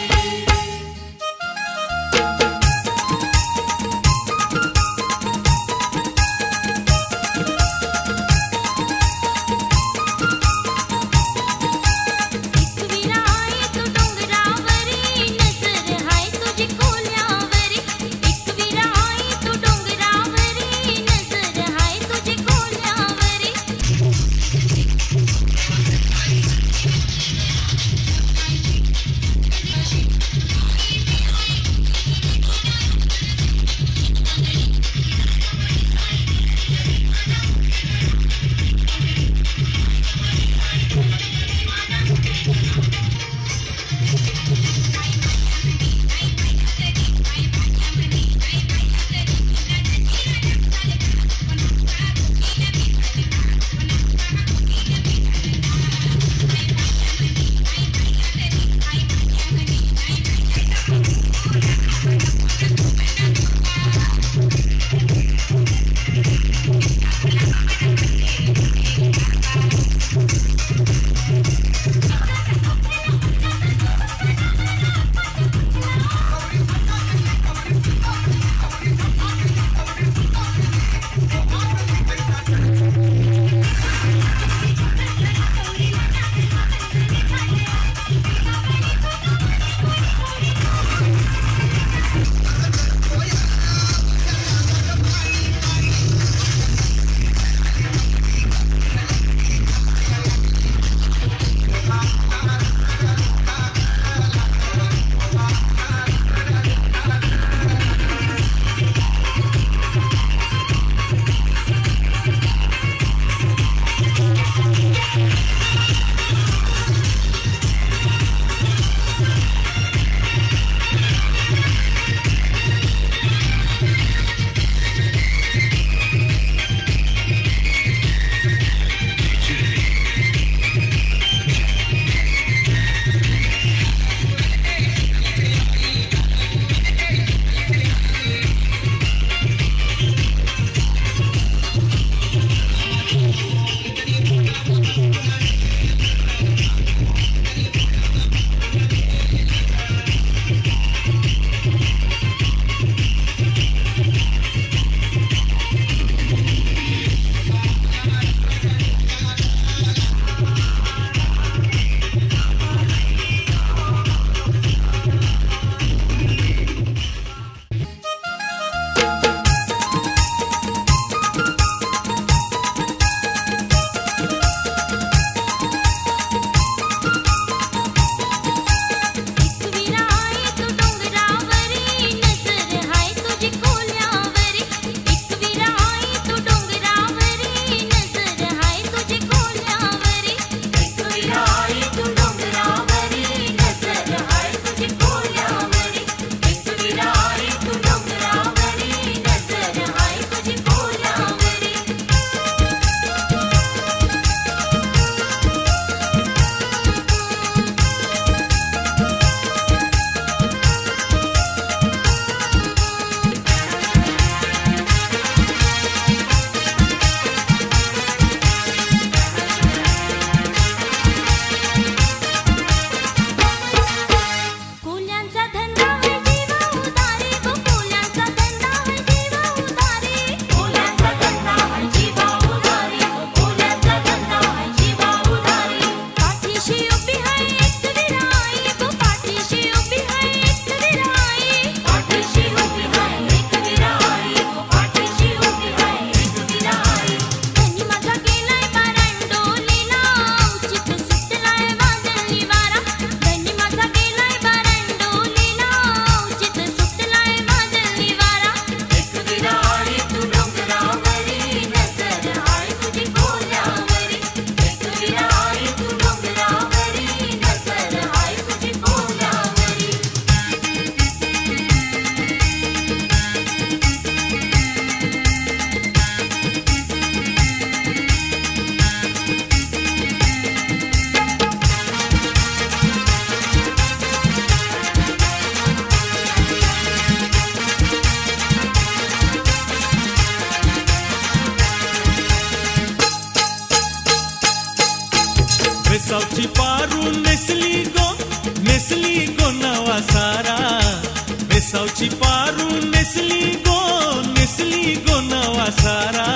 सारा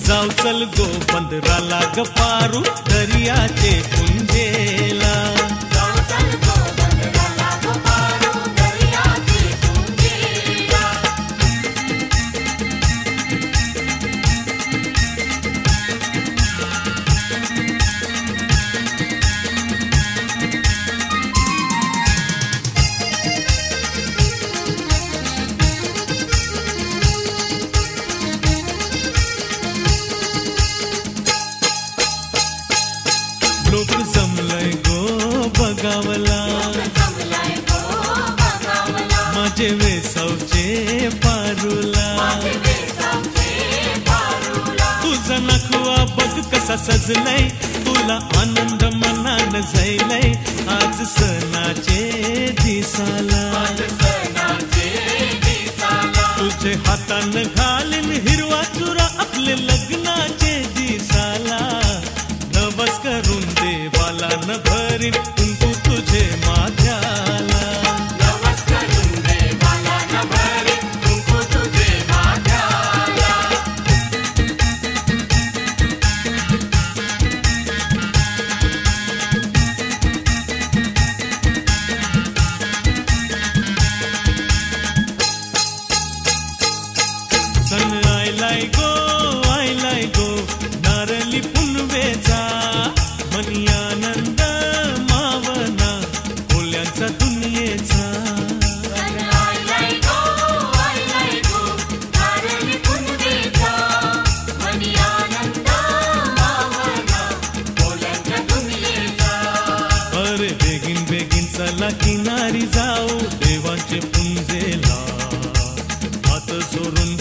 जाऊ चल गो बंदराला ग पारू दर्याचे पुंजेला लोक जमलंय गो बघावला माझे वेसावचे पारूला तुझा नखवा बघ कसा सजलाय तुला आनंद मनान जायलाय आज सणाचे दिसाला तुझे हातान घालीन हिरवा चुरा आपले लग्नाचे दिसाला नवस करून देवाला न भरीन कुंकू तुझे माझ्याला नवस करून देवाला न भरीन कुंकू तुझे माझ्याला सन आयलाय गो नारली पुनवेचा मनी आनंद मावना बोल्यांचा दुनियेचा अरे बेगीन बेगीन चला किनारी जाऊ देवांचे पुंजेला हात जोडून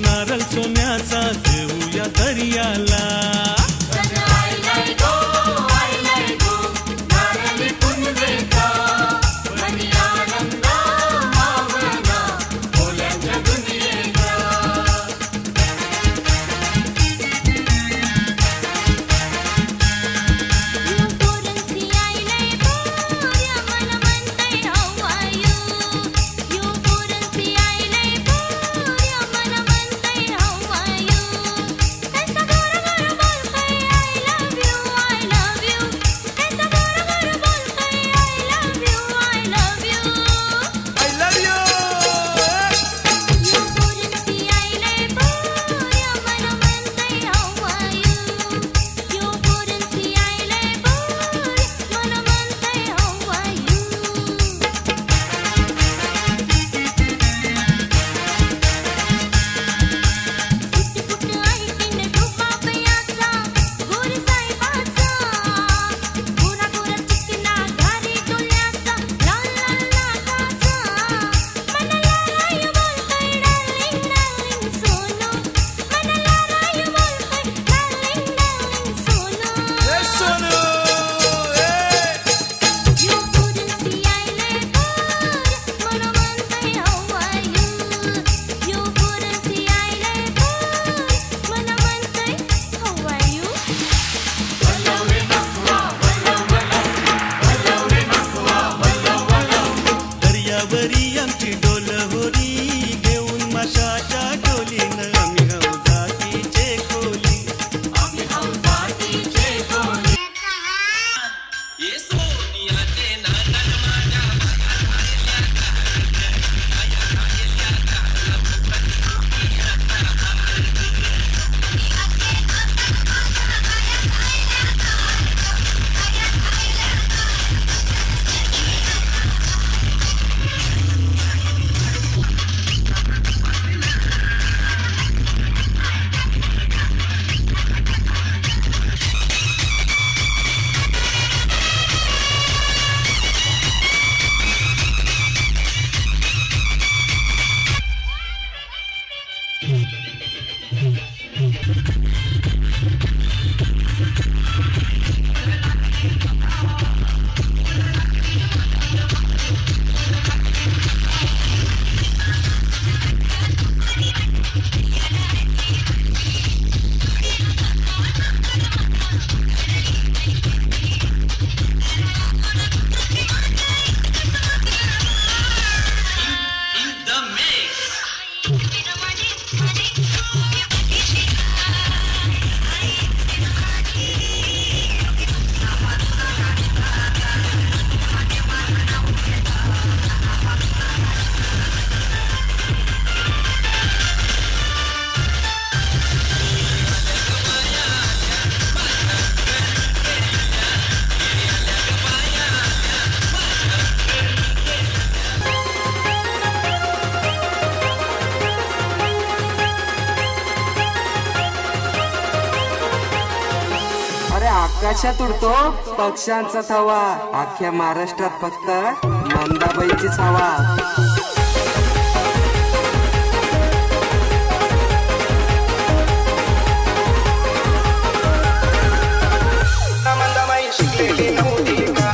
नारळ सोन्याचा देऊया दर्याला ऐसा गोरा गोरा बाल आकाशात उडतो पक्ष्यांचा थवा, अख्ख्या महाराष्ट्रात फक्त मंदाबाईचीच हवा. मंदाबाई शिकलेली नव्हती का?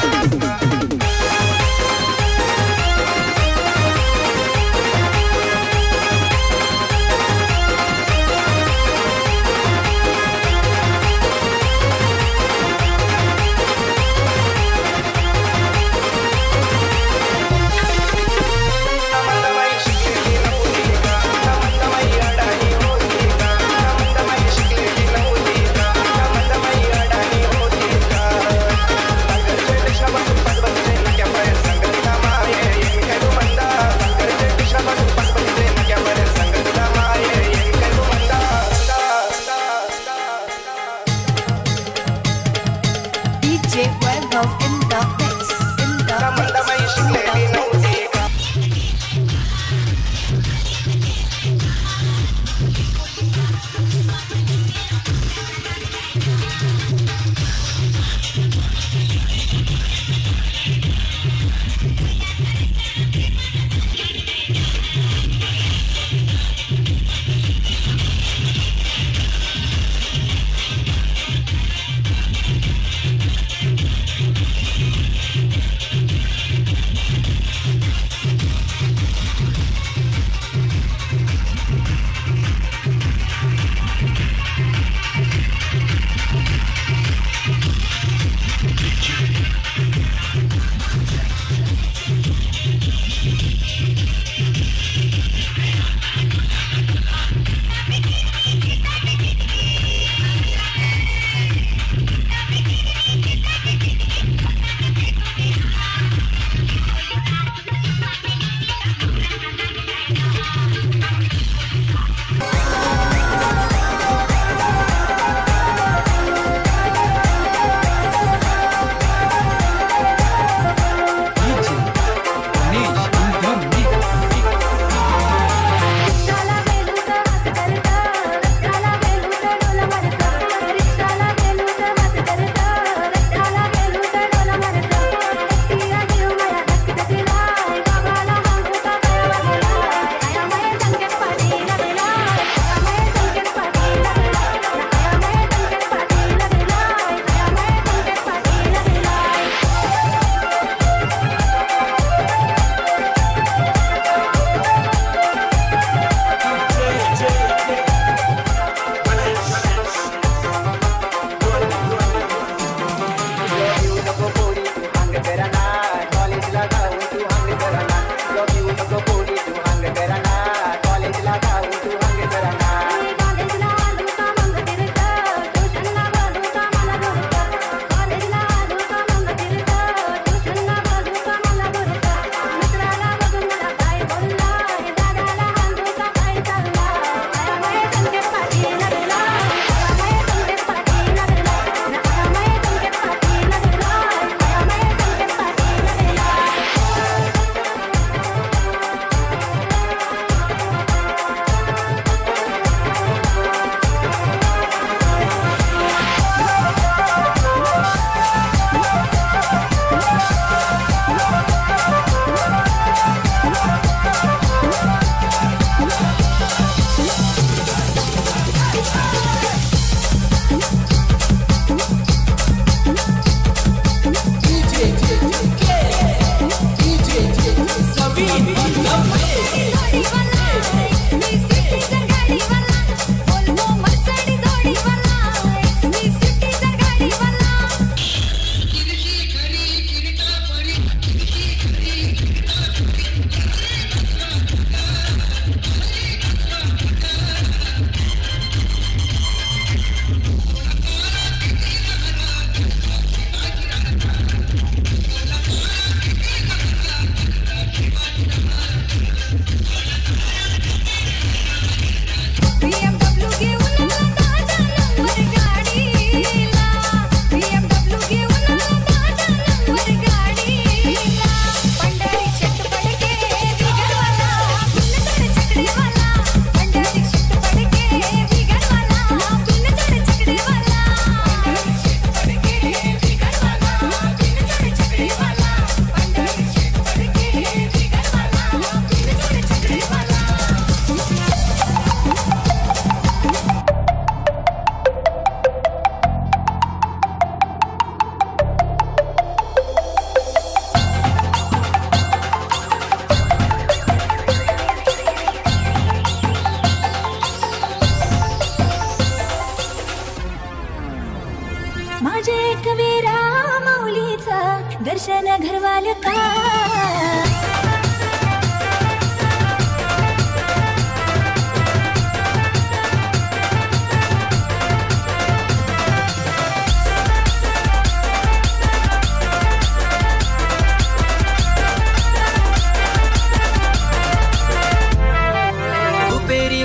माझे कवीरा माऊलीचा दर्शन घरवाल का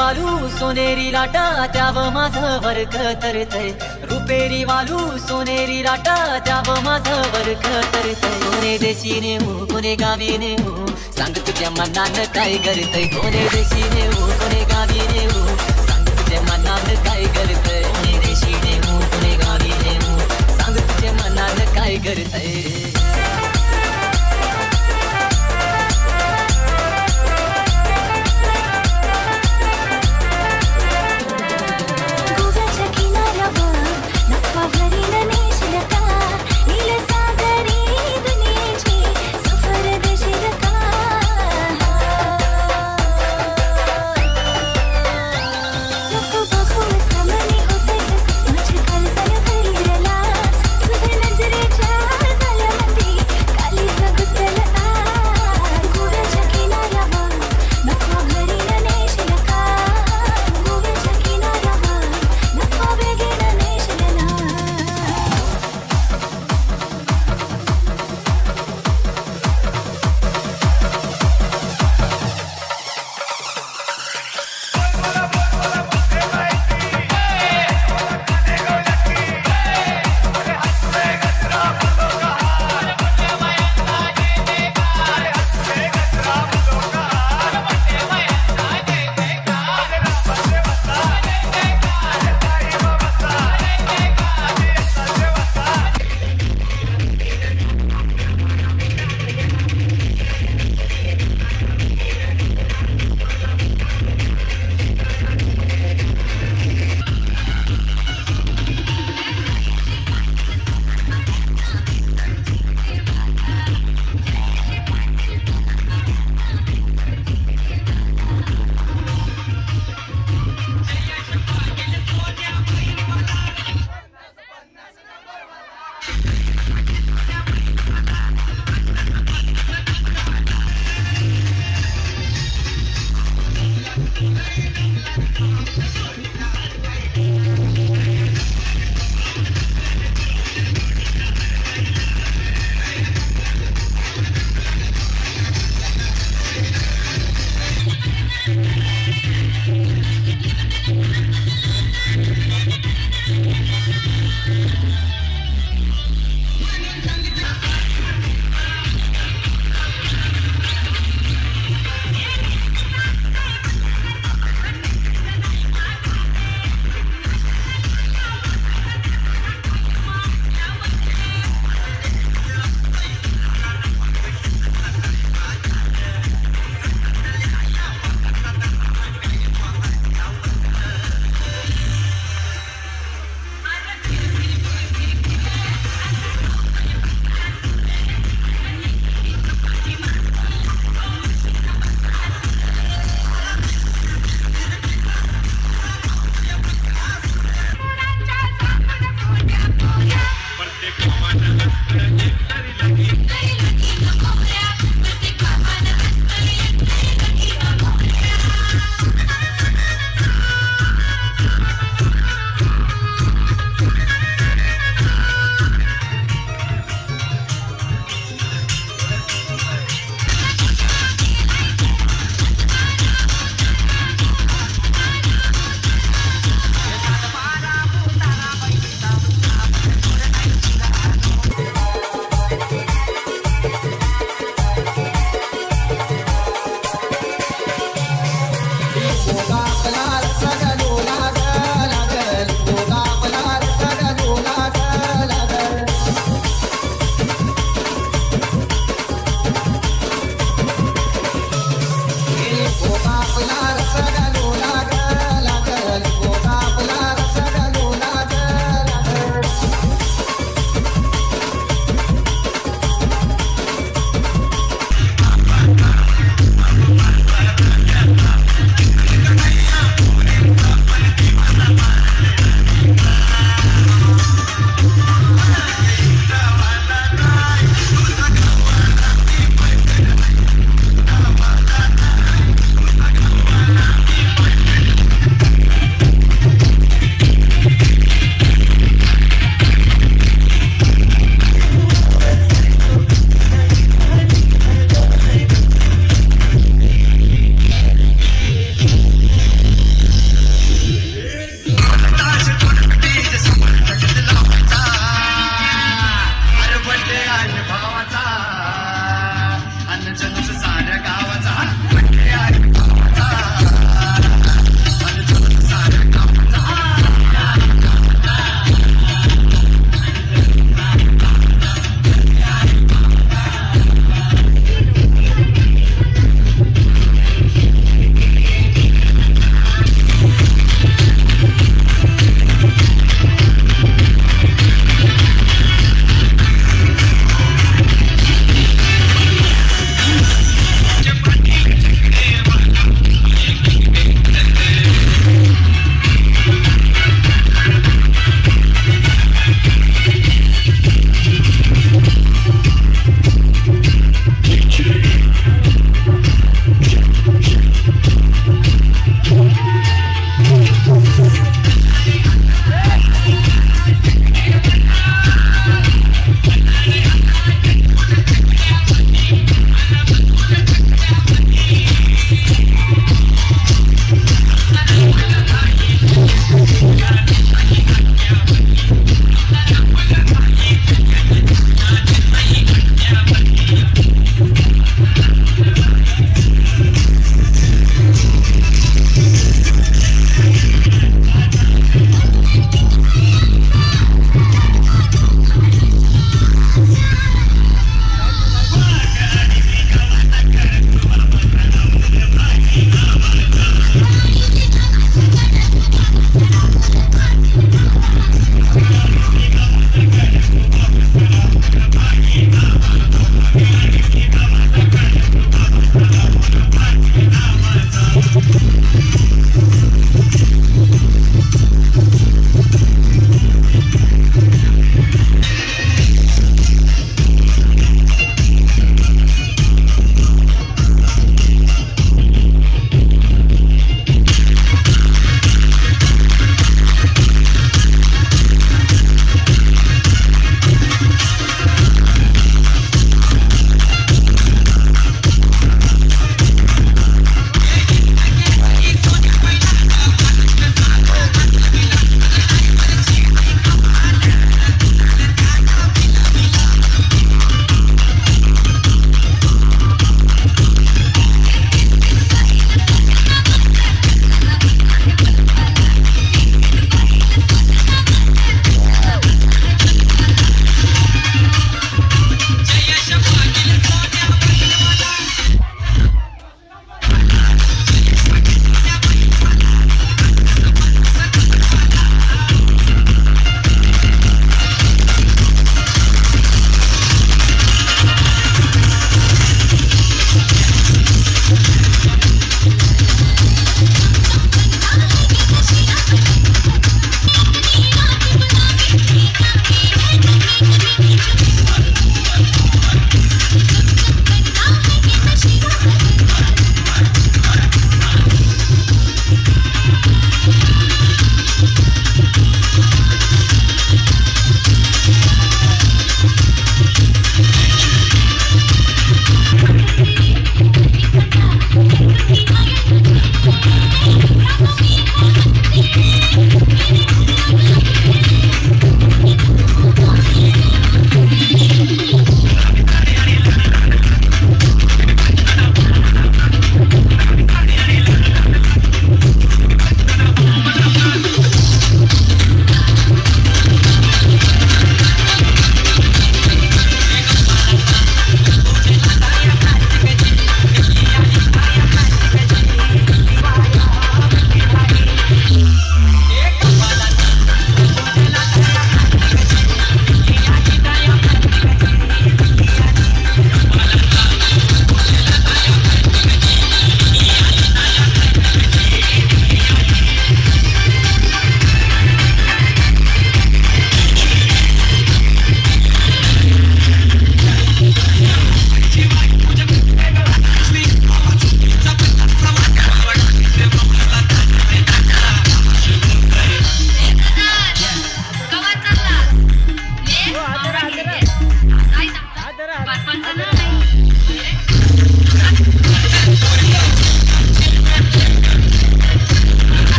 वालू सोनेरी लाटा त्याव माझं वर्क तरतय रुपेरी वालू सोनेरी लाटा त्याव माझं वर्क तरतय कोणे देशी नेऊ कोणे गावी नेऊ सांग तुझ्या मनानं काय करतय कोणे देशी नेऊ कोणे गावी नेऊ सांग तुझ्या मनानं काय करतय कोणे देशी नेऊ कोणे गावी नेऊ सांग तुझ्या मनानं काय करतय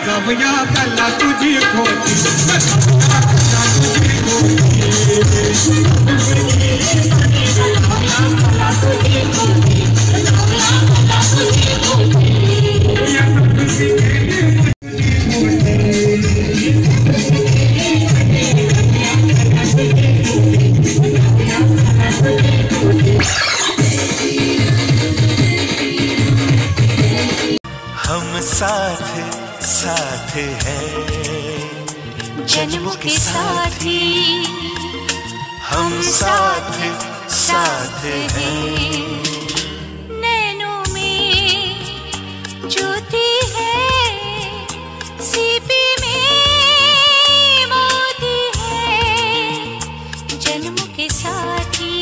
जाऊया गल्ला तुझी खोटी हम साथ साथ हैं जन्मों के साथी, हम साथ साथ हैं नैनों में ज्योति है, सीपी में मोती है, जन्मों के साथी,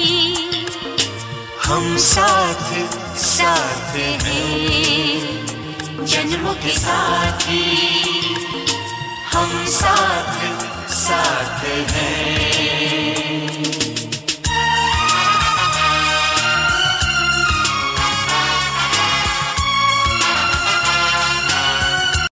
हम साथ साथ हैं जन्मों के साथी, हम साथ साथ हैं।